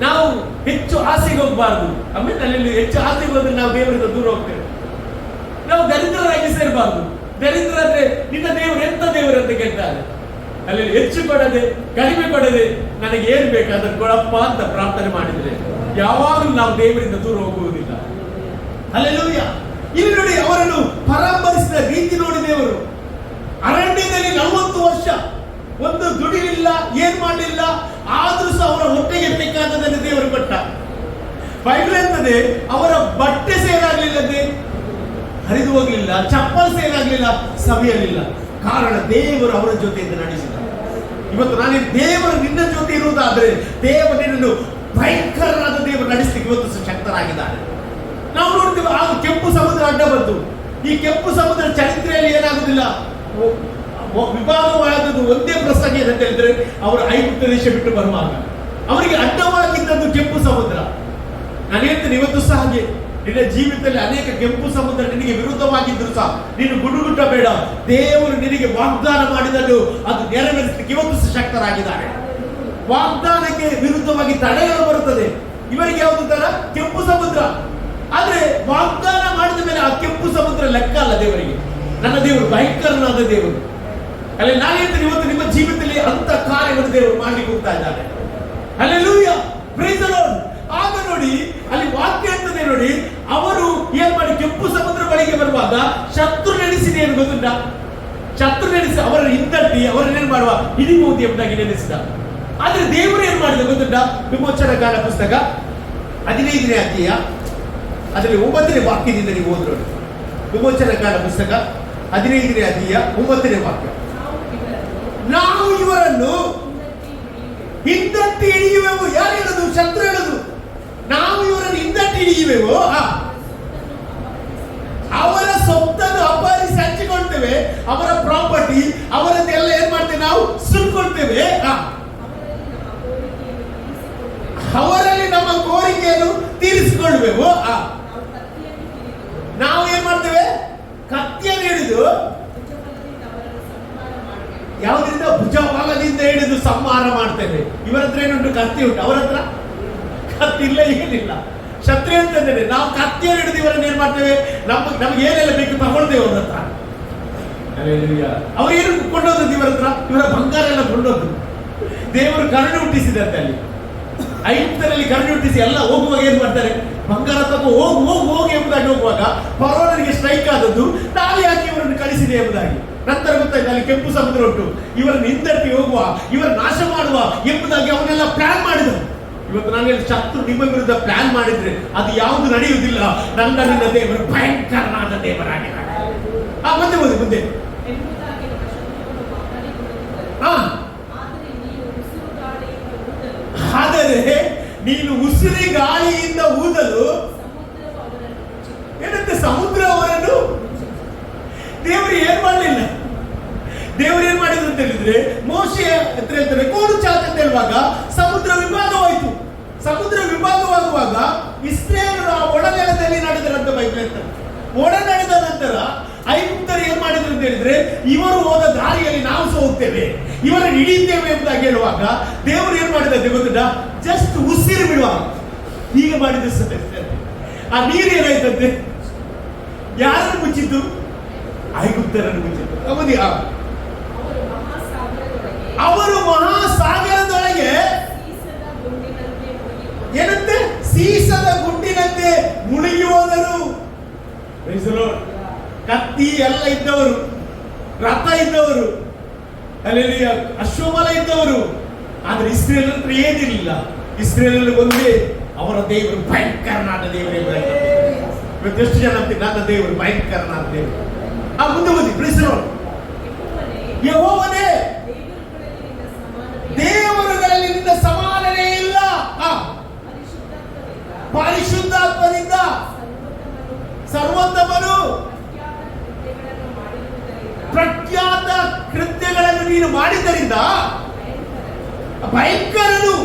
ನಾವು ಹೆಚ್ಚು ಆಸೆಗೆ ಹೋಗಬಾರ್ದು. ಆಮೇಲೆ ಅಲ್ಲಿ ಹೆಚ್ಚು ಆಸೆಗೆ ಹೋದ್ರೆ ನಾವು ದೇವರಿಂದ ದೂರ ಹೋಗ್ತೇವೆ. ನಾವು ದರಿದ್ರರಾಗಿ ಸೇರಬಾರ್ದು. ದರಿದ್ರ ಅಂದ್ರೆ ನಿನ್ನ ದೇವರು ಎಂತ ದೇವರು ಅಂತ ಕೇಳ್ತಾರೆ. ಅಲ್ಲಿ ಹೆಚ್ಚು ಕೊಡದೆ ಕಡಿಮೆ ಕೊಡದೆ ನನಗೆ ಏನ್ ಬೇಕು ಅದನ್ನು ಕೊಡಪ್ಪ ಅಂತ ಪ್ರಾರ್ಥನೆ ಮಾಡಿದ್ರೆ ಯಾವಾಗಲೂ ನಾವು ದೇವರಿಂದ ದೂರ ಹೋಗುವುದಿಲ್ಲ. ಹಲ್ಲೆಲೂಯ. ಇಲ್ಲಿ ನೋಡಿ, ಅವರನ್ನು ಪರಾಮರಿಸಿದ ರೀತಿ ನೋಡಿ ದೇವರು. ಅರಣ್ಯದಲ್ಲಿ 40 ವರ್ಷ ಒಂದು ದುಡಿಲಿಲ್ಲ, ಏನ್ ಮಾಡಲಿಲ್ಲ, ಆದ್ರೂ ಸಹ ಅವರ ಹೊಟ್ಟೆಗೆ ಬೇಕಾದದನ್ನು ದೇವರು ಕೊಟ್ಟ. ಬೈಬಲ್ ಅಂತದೆ, ಅವರ ಬಟ್ಟೆ ಸೇಲಾಗ್ಲಿಲ್ಲದೆ ಹರಿದು ಹೋಗ್ಲಿಲ್ಲ, ಚಪ್ಪಲ್ ಸೇಲಾಗ್ಲಿಲ್ಲ, ಸವಿಯಲಿಲ್ಲ. ಕಾರಣ ದೇವರು ಅವರ ಜೊತೆಯಿಂದ ನಡೆಸಿದ. ಇವತ್ತು ನಾನು ದೇವರು ನಿನ್ನ ಜೊತೆ ಇರುವುದಾದ್ರೆ ದೇವರು ನಿನ್ನನ್ನು ಭಯಂಕರವಾದ ದೇವರು ನಡೆಸಲಿಕ್ಕೆ ಇವತ್ತು ಶಕ್ತರಾಗಿದ್ದಾರೆ. ನಾವು ನೋಡ್ತೀವಿ, ಆಗ ಕೆಂಪು ಸಮುದ್ರ ಅಡ್ಡ ಬಂತು. ಈ ಕೆಂಪು ಸಮುದ್ರ ಚರಿತ್ರೆಯಲ್ಲಿ ಏನಾಗುದಿಲ್ಲ, ವಿಭಾಗವಾದದ್ದು ಒಂದೇ ಪ್ರಸಂಗ ಏನಂತ ಹೇಳಿದ್ರೆ, ಅವರು ಐಗುಪ್ತ ದೇಶ ಬಿಟ್ಟು ಬರುವಾಗ ಅವರಿಗೆ ಅಡ್ಡವಾಗಿದ್ದದ್ದು ಕೆಂಪು ಸಮುದ್ರ. ನಾನು ಹೇಳ್ತೇನೆ, ಇವತ್ತು ಸಹ ಹಾಗೆ ನಿನ್ನ ಜೀವಿತದಲ್ಲಿ ಅನೇಕ ಕೆಂಪು ಸಮುದ್ರ ನಿನಗೆ ವಿರುದ್ಧವಾಗಿದ್ರು ಸಹ ನೀನು ಗುಡುಗುಟ್ಟ ಬೇಡ. ದೇವರು ನಿನಗೆ ವಾಗ್ದಾನ ಮಾಡಿದನ್ನು ಅದು ನೆರವೇರಿಸಲಿಕ್ಕೆ ಇವತ್ತು ಸಹ ಶಕ್ತರಾಗಿದ್ದಾರೆ. ವಾಗ್ದಾನಕ್ಕೆ ವಿರುದ್ಧವಾಗಿ ತಡೆಗಳು ಬರುತ್ತದೆ. ಇವರಿಗೆ ಯಾವುದು ತರ? ಕೆಂಪು ಸಮುದ್ರ. ಆದ್ರೆ ವಾಗ್ದಾನ ಮಾಡಿದ ಮೇಲೆ ಆ ಕೆಂಪು ಸಮುದ್ರ ಲೆಕ್ಕ ಅಲ್ಲ ದೇವರಿಗೆ. ನನ್ನ ದೇವರು ಭಯಂಕರನಾದ ದೇವರು. ಅಲ್ಲಿ ನಾನು ಹೇಳ್ತೇನೆ, ಇವತ್ತು ನಿಮ್ಮ ಜೀವಿತದಲ್ಲಿ ಅಂತ ಕಾರ್ಯವನ್ನು ದೇವರು ಮಾಡ್ಲಿಕ್ಕೆ ಹೋಗ್ತಾ ಇದ್ದಾರೆ. Hallelujah, praise the Lord. ಆಗ ನೋಡಿ, ಅಲ್ಲಿ ವಾಕ್ಯ ಅಂತದೆ ನೋಡಿ, ಅವರು ಏನ್ ಮಾಡಿ ಕೆಂಪು ಸಮುದ್ರ ಬಳಿಗೆ ಬರುವಾಗ ಶತ್ರು ನೆನೆಸಿದ ಏನು ಗೊತ್ತುಂಟ? ಶತ್ರು ನೆನೆಸಿ ಅವರನ್ನು ಹಿಂದಟ್ಟಿ ಅವರನ್ನೇನು ಮಾಡುವ ಹಿಡಿಬಹುದು ಎಂಬುದಾಗಿ ನೆನೆಸಿದ. ಆದ್ರೆ ದೇವರು ಏನ್ ಮಾಡಿದ ಗೊತ್ತುಂಟ? ವಿಮೋಚನಾ ಕಾಲ ಪುಸ್ತಕ 15ನೇ ಅಧ್ಯಾಯ ಅದರಲ್ಲಿ 9ನೇ ವಾಕ್ಯದಿಂದ ನೀವು ಓದ್ರು. ವಿಮೋಚನಾ ಕಾಲ ಪುಸ್ತಕ 15ನೇ ಅಧ್ಯಾಯ 9ನೇ ವಾಕ್ಯ. ನಾವು ಇವರನ್ನು ಹಿಂದಟ್ಟಿ ಹಿಡಿಯುವೆವು. ಯಾರು ಹೇಳುದು? ಶತ್ರು ಹೇಳುದು. ನಾವು ಇವರನ್ನು ಹಿಂದಟ್ಟಿ ಹಿಡಿಯುವೆವು, ಅವರ ಸೊತ್ತನ್ನು ಅಪಹರಿಸಿ ಹಂಚಿಕೊಳ್ತೇವೆ, ಅವರ ಪ್ರಾಪರ್ಟಿ ಅವರನ್ನೆಲ್ಲ ಏನ್ ಮಾಡ್ತೇವೆ? ನಾವು ಸುಟ್ಕೊಳ್ತೇವೆ. ಅವರಲ್ಲಿ ನಮ್ಮ ಕೋರಿಕೆಯನ್ನು ತೀರಿಸಿಕೊಳ್ಳುವೆವು. ನಾವು ಏನ್ ಮಾಡ್ತೇವೆ? ಕತ್ತಿಯನ್ನು ಹಿಡಿದು, ಯಾವುದರಿಂದ? ಭುಜಬಲದಿಂದ ಹಿಡಿದು ಸಂಹಾರ ಮಾಡ್ತೇವೆ. ಇವರ ಹತ್ರ ಏನುಂಟು? ಕತ್ತಿ ಉಂಟು. ಅವರ ಹತ್ರ ಕತ್ತಿ ಇಲ್ಲ, ಏನಿಲ್ಲ. ಶತ್ರು ಅಂತಂದ್ರೆ ನಾವು ಕತ್ತಿಯನ್ನು ಹಿಡಿದು ಇವರನ್ನು ಏನ್ ಮಾಡ್ತೇವೆ? ನಮ್ಗೆ ಏನೆಲ್ಲ ಬೇಕು ತಗೊಳ್ತೇವೆ ಅವ್ರ ಹತ್ರ. ಅವ್ರು ಏನು ಕೊಂಡೋದ್ರು ಇವರ ಹತ್ರ? ಇವರ ಬಂಗಾರ ಎಲ್ಲ ಕೊಂಡೋದ್ರು. ದೇವರು ಕರುಣೆ ಹುಟ್ಟಿಸಿದಂತೆ ಅಲ್ಲಿ ಐಗುಪ್ತರಲ್ಲಿ ಕರುಣೆ ಹುಟ್ಟಿಸಿ ಎಲ್ಲ ಹೋಗುವಾಗ ಏನ್ ಮಾಡ್ತಾರೆ? ಬಂಗಾರ ತಗೋ, ಹೋಗು ಎಂಬುದಾಗಿ ಹೋಗುವಾಗ ಫರೋಹನಿಗೆ ಸ್ಟ್ರೈಕ್ ಆದದ್ದು, ನಾವು ಯಾಕೆ ಇವರನ್ನು ಕಳಿಸಿದೆ ಎಂಬುದಾಗಿ. ನಂತರ ಗೊತ್ತಾಯ್ತು, ಅಲ್ಲಿ ಕೆಂಪು ಸಮುದ್ರ ಉಂಟು, ಇವರನ್ನು ಹಿಂದಟ್ಟಿ ಹೋಗುವ, ಇವರ ನಾಶ ಮಾಡುವ ಎಂಬುದಾಗಿ ಅವನ್ನೆಲ್ಲ ಪ್ಲಾನ್ ಮಾಡಿದರು. ಇವತ್ತು ನಾನು ಹೇಳಿ, ಶತ್ರು ನಿಮ್ಮ ವಿರುದ್ಧ ಪ್ಲಾನ್ ಮಾಡಿದ್ರೆ ಅದು ಯಾವುದು ನಡೆಯುವುದಿಲ್ಲ. ನಿನ್ನ ದೇವರು ಭಯಂಕರನಾದ ದೇವರಾಗಿದ್ದಾರೆ. ಮುಂದೆ ಓದಿ, ಮುಂದೆ. ಆದರೆ ನೀನು ಉಸಿರಿ ಗಾಳಿಯಿಂದ ಊದಲು ಏನಂತೆ? ಸಮುದ್ರ ಅವರನ್ನು. ದೇವರು ಏನ್ ಮಾಡಲಿಲ್ಲ. ದೇವರು ಏನ್ ಮಾಡಿದ್ರು ಅಂತ ಹೇಳಿದ್ರೆ, ಮೋಶೆ ಹತ್ರ ಹೇಳ್ತಾರೆ, ಕೋಡು ಚಾಚ್ ಅಂತ ಹೇಳುವಾಗ ಸಮುದ್ರ ವಿಭಾಗವಾಯಿತು. ಸಮುದ್ರ ವಿಭಾಗವಾಗುವಾಗ ಇಸ್ರೇಲರು ಆ ಒಳನೆಲದಲ್ಲಿ ನಡೆದರಂತ ಬೈಬಲ್ ಹೇಳ್ತಾರೆ. ಒಳ ನಡೆದ ನಂತರ ಐಗುಪ್ತರು ಏನ್ ಮಾಡಿದ್ರು ಅಂತ ಹೇಳಿದ್ರೆ, ಇವರು ಹೋದ ದಾರಿಯಲ್ಲಿ ನಾವು ಸಹ ಹೋಗ್ತೇವೆ, ಇವರನ್ನು ಹಿಡಿಯುತ್ತೇವೆ ಎಂಬುದಾಗಿ ಹೇಳುವಾಗ ದೇವರು ಏನ್ ಮಾಡಿದಂತೆ ಗೊತ್ತಿಲ್ಲ? ಜಸ್ಟ್ ಉಸಿರು ಬಿಡುವ ಹೀಗೆ ಮಾಡಿದ. ಆ ನೀರು ಏನಾಯ್ತಂತೆ? ಯಾರನ್ನು ಮುಚ್ಚಿದ್ದು? ಐಗುಪ್ತರನ್ನು ಮುಚ್ಚಿದ್ದು. ಅವರು ಮಹಾಸಾಗರದೊಳಗೆ ಏನಂತೆ? ಸೀಸದ ಗುಂಡಿನಂತೆ ಮುಳುಗಿ ಹೋದರು. ಕತ್ತಿ ಎಲ್ಲ ಇದ್ದವರು, ರಥ ಇದ್ದವರು, ಅಲ್ಲಿ ಅಶ್ವಬಲ ಇದ್ದವರು. ಆದ್ರೆ ಇಸ್ರೇಲ್ ಹತ್ರ ಏನಿರಲಿಲ್ಲ. ಇಸ್ರೇಲ್ ಒಂದೇ ಅವರ ದೇವರು ಭಯಂಕರನಾದ ದೇವರು. ಇವತ್ತು ಎಷ್ಟು ಜನ ಅಂತೀವಿ ನನ್ನ ದೇವರು ಭಯಂಕರನಾದ ದೇವರು. ಮುಂದೆ ಓದಿ, ಪ್ಲೀಸ್. ಯೆಹೋವನೇ, ದೇವರುಗಳಲ್ಲಿ ನಿನ್ನ ಸಮಾನನೇ ಇಲ್ಲ. ಪರಿಶುದ್ಧಾತ್ಮದಿಂದ ಸರ್ವೋತ್ತಮನು, ಪ್ರಖ್ಯಾತ ಕೃತ್ಯಗಳನ್ನು ನೀನು ಮಾಡಿದ್ದರಿಂದ ಭಯಂಕರನು,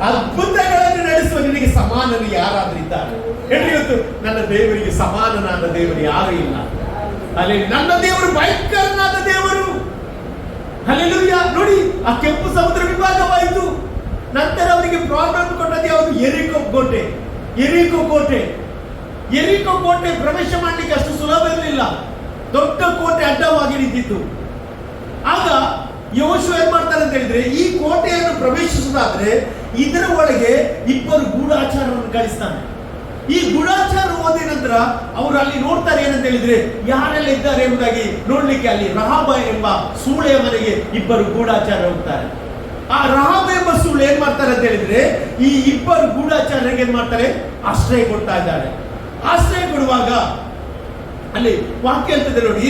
ಅದ್ಭುತಗಳನ್ನು ನಡೆಸುವ ನಿನಗೆ ಸಮಾನನು ಯಾರಾದ್ರೂ ಇದ್ದಾರೆ? ಹೇಳಿ, ಇವತ್ತು ನನ್ನ ದೇವರಿಗೆ ಸಮಾನನಾದ ದೇವರು ಯಾರು ಇಲ್ಲ. ಅಲ್ಲಿ ನನ್ನ ದೇವರು ಭಯಂಕರನಾದ ದೇವರು. ಹಲ್ಲೆಲೂಯಾ. ನೋಡಿ, ಆ ಕೆಂಪು ಸಮುದ್ರ ವಿಭಾಗವಾಯಿತು. ನಂತರ ಅವರಿಗೆ ಪ್ರಾಬ್ಲಮ್ ಕೊಟ್ಟದ್ದು ಯಾವುದು? ಎರಿಕೋ ಕೋಟೆ. ಎರಿಕೋ ಕೋಟೆ ಪ್ರವೇಶ ಮಾಡಲಿಕ್ಕೆ ಅಷ್ಟು ಸುಲಭ ಇರಲಿಲ್ಲ. ದೊಡ್ಡ ಕೋಟೆ ಅಡ್ಡವಾಗಿ ನಿಂತಿತ್ತು. ಆಗ ಯೆಹೋಶುವ ಏನ್ ಮಾಡ್ತಾರೆ ಅಂತ ಹೇಳಿದ್ರೆ, ಈ ಕೋಟೆಯನ್ನು ಪ್ರವೇಶಿಸುವುದಾದ್ರೆ ಇದರ ಒಳಗೆ ಇಬ್ಬರು ಗೂಢಾಚಾರವನ್ನು ಕಳಿಸ್ತಾನೆ. ಈ ಗೂಢಾಚಾರ ಓದಿದ ನಂತರ ಅವರು ಅಲ್ಲಿ ನೋಡ್ತಾರೆ ಏನಂತ ಹೇಳಿದ್ರೆ, ಯಾರೆಲ್ಲ ಇದ್ದಾರೆ ಎಂಬುದಾಗಿ ನೋಡ್ಲಿಕ್ಕೆ ಅಲ್ಲಿ ರಹಾಬ ಎಂಬ ಸೂಳೆಯ ಮನೆಗೆ ಇಬ್ಬರು ಗೂಢಾಚಾರ ಹೋಗ್ತಾರೆ. ಆ ರಹಾಬ ಎಂಬ ಸೂಳೆ ಏನ್ ಮಾಡ್ತಾರೆ ಅಂತ ಹೇಳಿದ್ರೆ, ಈ ಇಬ್ಬರು ಗೂಢಾಚಾರ್ಯರಿಗೆ ಏನ್ ಮಾಡ್ತಾರೆ, ಆಶ್ರಯ ಕೊಡ್ತಾ ಇದ್ದಾರೆ. ಆಶ್ರಯ ಕೊಡುವಾಗ ಅಲ್ಲಿ ವಾಕ್ಯ ಹೇಳ್ತದೆ ನೋಡಿ,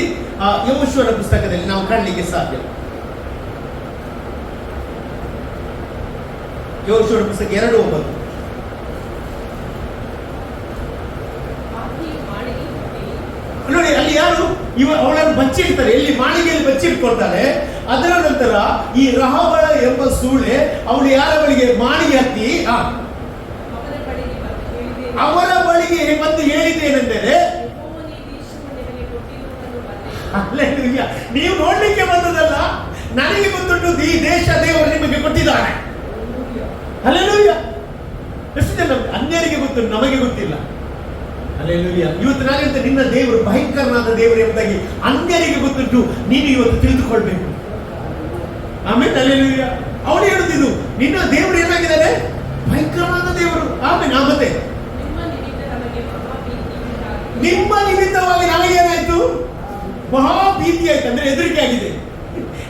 ಯೆಹೋಶುವನ ಪುಸ್ತಕದಲ್ಲಿ ನಾವು ಕಾಣಲಿಕ್ಕೆ ಸಾಧ್ಯ. ಯೆಹೋಶುವನ ಪುಸ್ತಕ 2:9 ನೋಡಿ. ಅಲ್ಲಿ ಯಾರು ಅವಳನ್ನು ಬಚ್ಚಿಡ್ತಾರೆ, ಎಲ್ಲಿ ಮಾಳಿಗೆಯಲ್ಲಿ ಬಚ್ಚಿಟ್ಕೊಳ್ತಾರೆ. ಅದರ ನಂತರ ಈ ರಹಾಬಳ ಎಂಬ ಸೂಳೆ ಅವಳು ಯಾರ ಬಳಿಗೆ ಮಾಳಿಗೆ ಹತ್ತಿ ಅವರ ಬಳಿಗೆ ಬಂದು ಹೇಳಿದ್ದೇನೆಂದರೆ, ನೀವು ನೋಡ್ಲಿಕ್ಕೆ ಬಂದದಲ್ಲ, ನನಗೆ ಗೊತ್ತುಂಟು ಈ ದೇಶ ದೇವರು ನಿಮಗೆ ಕೊಟ್ಟಿದ್ದಾನೆ. ಹಲ್ಲೆಲೂಯಾ. ಎಷ್ಟು ಜನ ಅನ್ಯರಿಗೆ ಗೊತ್ತು, ನಮಗೆ ಗೊತ್ತಿಲ್ಲ. ಹಲ್ಲೆಲೂಯಾ. ಇವತ್ತು ನಾನಂತ ನಿನ್ನ ದೇವರು ಭಯಂಕರನಾದ ದೇವರು ಎಂಬುದಾಗಿ ಅನ್ಯರಿಗೆ ಗೊತ್ತುಂಟು, ನೀನು ಇವತ್ತು ತಿಳಿದುಕೊಳ್ಬೇಕು. ಆಮೇಲೆ ಹಲ್ಲೆಲೂಯಾ. ಅವನು ಹೇಳುತ್ತಿದ್ದು, ನಿನ್ನ ದೇವರು ಏನಾಗಿದ್ದಾರೆ, ಭಯಂಕರನಾದ ದೇವರು. ಆಮೇಲೆ ಮತ್ತೆ ನಿಮ್ಮ ನಿಮಿತ್ತವಾಗಿ ನನಗೇನಾಯ್ತು, ಮಹಾ ಭೀತಿ ಆಯ್ತು, ಅಂದ್ರೆ ಹೆದರಿಕೆ ಆಗಿದೆ.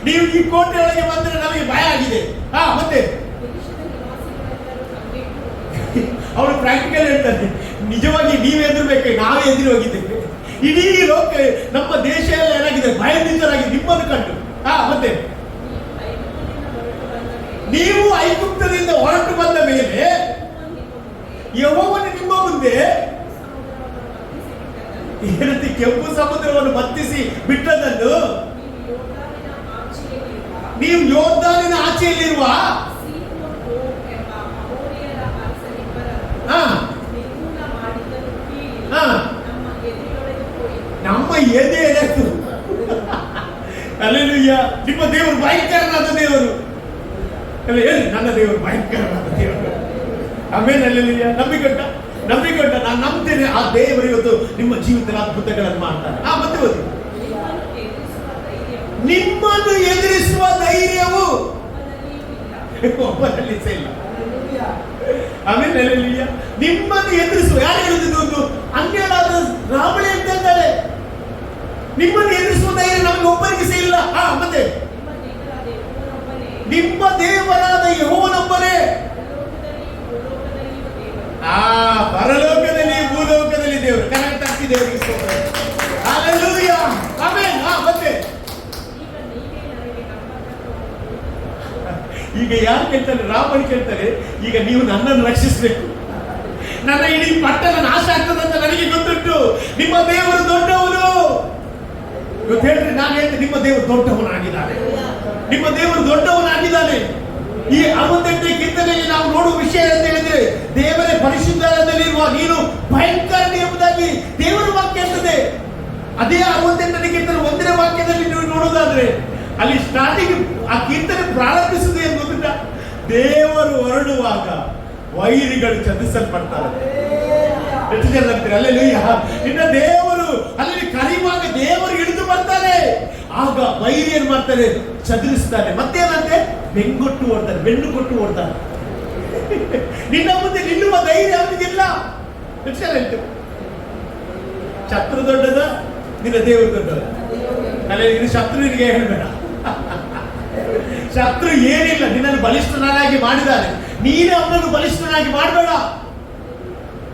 ನೀವು ಈ ಕೋಟೆ ಒಳಗೆ ಬಂದ್ರೆ ನಮಗೆ ಭಯ ಆಗಿದೆ. ಮತ್ತೆ ಅವಳು ಪ್ರಾಕ್ಟಿಕಲ್ ಹೇಳ್ತಾರೆ, ನಿಜವಾಗಿ ನೀವೇ ಎದುರ್ಬೇಕು, ನಾವೇ ಎದುರು ಹೋಗಿದ್ದೇವೆ. ಇಡೀ ಲೋಕ ನಮ್ಮ ದೇಶ ಎಲ್ಲ ಏನಾಗಿದೆ, ಭಯಭೀತರಾಗಿದೆ ನಿಮ್ಮನ್ನು ಕಂಡು. ಮತ್ತೆ ನೀವು ಐಗುಪ್ತದಿಂದ ಹೊರಟು ಬಂದ ಮೇಲೆ ಯೆಹೋವನು ನಿಮ್ಮ ಮುಂದೆ ಏನಂತೆ, ಕೆಂಪು ಸಮುದ್ರವನ್ನು ಬತ್ತಿಸಿ ಬಿಟ್ಟದನ್ನು ನೀವು ಯೋರ್ದಾನಿನ ಆಚೆಯಲ್ಲಿರುವ ನಮ್ಮ ಎದೆ ಎಳೆತು. ಹಲ್ಲೆಲೂಯಾ. ನಿಮ್ಮ ದೇವರು ಭಯಂಕರನಾದ ದೇವರು. ಹೇಳಿ, ನನ್ನ ದೇವರು ಭಯಂಕರನಾದ ದೇವರು. ಆಮೇಲೆ ಹಲ್ಲೆಲೂಯಾ. ನಂಬಿಕೊಂಡ ನಾನು ನಂಬ್ತೇನೆ, ಆ ದೇವರು ಇವತ್ತು ನಿಮ್ಮ ಜೀವಿತದ ಅದ್ಭುತಗಳನ್ನು ಮಾಡ್ತಾನೆ. ಮತ್ತೆ ಓದಿ, ನಿಮ್ಮನ್ನು ಎದುರಿಸುವ ಧೈರ್ಯವು ಒಬ್ಬನಲ್ಲಿ ಇಲ್ಲ. ಆಮೇಲೆ ಹಲ್ಲೆಲೂಯಾ. ನಿಮ್ಮನ್ನು ಎದುರಿಸುವ, ಯಾರು ಹೇಳಿದ್ದು, ಒಂದು ಅನ್ಯಳಾದ ರಾವಳಿ ಅಂತ ಹೇಳ್ತಾರೆ. ನಿಮ್ಮನ್ನು ಎದುರಿಸುವ ಧೈರ್ಯ ನಮಗೆ ಒಬ್ಬರಿಗೆ ಇಲ್ಲ. ಮತ್ತೆ ನಿಮ್ಮ ದೇವರಾದ ಯೆಹೋವನೊಬ್ಬನೇ, ಪರಲೋಕದಲ್ಲಿ ಭೂಲೋಕದಲ್ಲಿ ದೇವರು. ಕರೆಕ್ಟ್ ಆಗ್ತಿ ದೇವರಿಗೆ. ಹಲ್ಲೆಲೂಯಾ. ಆಮೆನ್. ಮತ್ತೆ ಈಗ ಯಾರು ಕೇಳ್ತಾರೆ, ರಾಮನ್ ಕೇಳ್ತಾರೆ, ಈಗ ನೀವು ನನ್ನನ್ನು ರಕ್ಷಿಸಬೇಕು, ನನ್ನ ಇಡೀ ಪಟ್ಟಣ ನಾಶ ಆಗ್ತದಂತ ನನಗೆ ಗೊತ್ತುಂಟು. ನಿಮ್ಮ ದೇವರು ದೊಡ್ಡವನು. ಇವತ್ತು ಹೇಳ್ರಿ, ನಾನು ಹೇಳ್ತೇನೆ, ನಿಮ್ಮ ದೇವರು ದೊಡ್ಡವನಾಗಿದ್ದಾನೆ. ನಿಮ್ಮ ದೇವರು ದೊಡ್ಡವನಾಗಿದ್ದಾನೆ. ಈ 68ನೇ ಕೀರ್ತನೆಯಲ್ಲಿ ನಾವು ನೋಡುವ ವಿಷಯ ಅಂತ ಹೇಳಿದ್ರೆ, ದೇವರೇ ಪರಿಶುದ್ಧರಲ್ಲಿರುವ ನೀನು ಭಯಂಕರ ಎಂಬುದಾಗಿ ದೇವರ ವಾಕ್ಯ ಹೇಳ್ತದೆ. ಅದೇ 68ನೇ ಕೀರ್ತನೆ 1ನೇ ವಾಕ್ಯದಲ್ಲಿ ನೀವು ನೋಡೋದಾದ್ರೆ, ಅಲ್ಲಿ ಸ್ಟಾರ್ಟಿಂಗ್ ಆ ಕೀರ್ತನೆ ಪ್ರಾರಂಭಿಸುವುದು ಏನು ಗೊತ್ತಿಲ್ಲ, ದೇವರು ಹೊರಡುವಾಗ ವೈರಿಗಳು ಚದುರಿಸಲ್ಪಡ್ತಾರೆ. ಎಷ್ಟು ಜನ ಅಂತೀರ ಹಲ್ಲೆಲೂಯಾ. ಇನ್ನು ದೇವರು ಅಲ್ಲಿ ಕರೆಯುವಾಗ ದೇವರು ಇಳಿದು ಬರ್ತಾರೆ, ಆಗ ವೈರಿ ಏನ್ ಮಾಡ್ತಾರೆ, ಚದುರಿಸ್ತಾನೆ. ಮತ್ತೇನಂತೆ, ಬೆಂಗೊಟ್ಟು ಓಡ್ತಾನೆ, ಬೆನ್ನು ಕೊಟ್ಟು ಓಡ್ತಾನೆ. ನಿನ್ನ ಮುಂದೆ ನಿಲ್ಲುವ ಧೈರ್ಯ ಅವನಿಗಿಲ್ಲ. ಶತ್ರು ದೊಡ್ಡದ, ನಿನ್ನ ದೇವರು ದೊಡ್ಡದ. ಅಲ್ಲೇ ಇದು ಶತ್ರುವಿಗೆ ಹೇಳ್ಬೇಡ. ಶತ್ರು ಏನಿಲ್ಲ, ನಿನ್ನನ್ನು ಬಲಿಷ್ಠನಾಗಿ ಮಾಡಿದ್ದಾನೆ, ನೀನೇ ಅವನನ್ನು ಬಲಿಷ್ಠನಾಗಿ ಮಾಡಬೇಡ.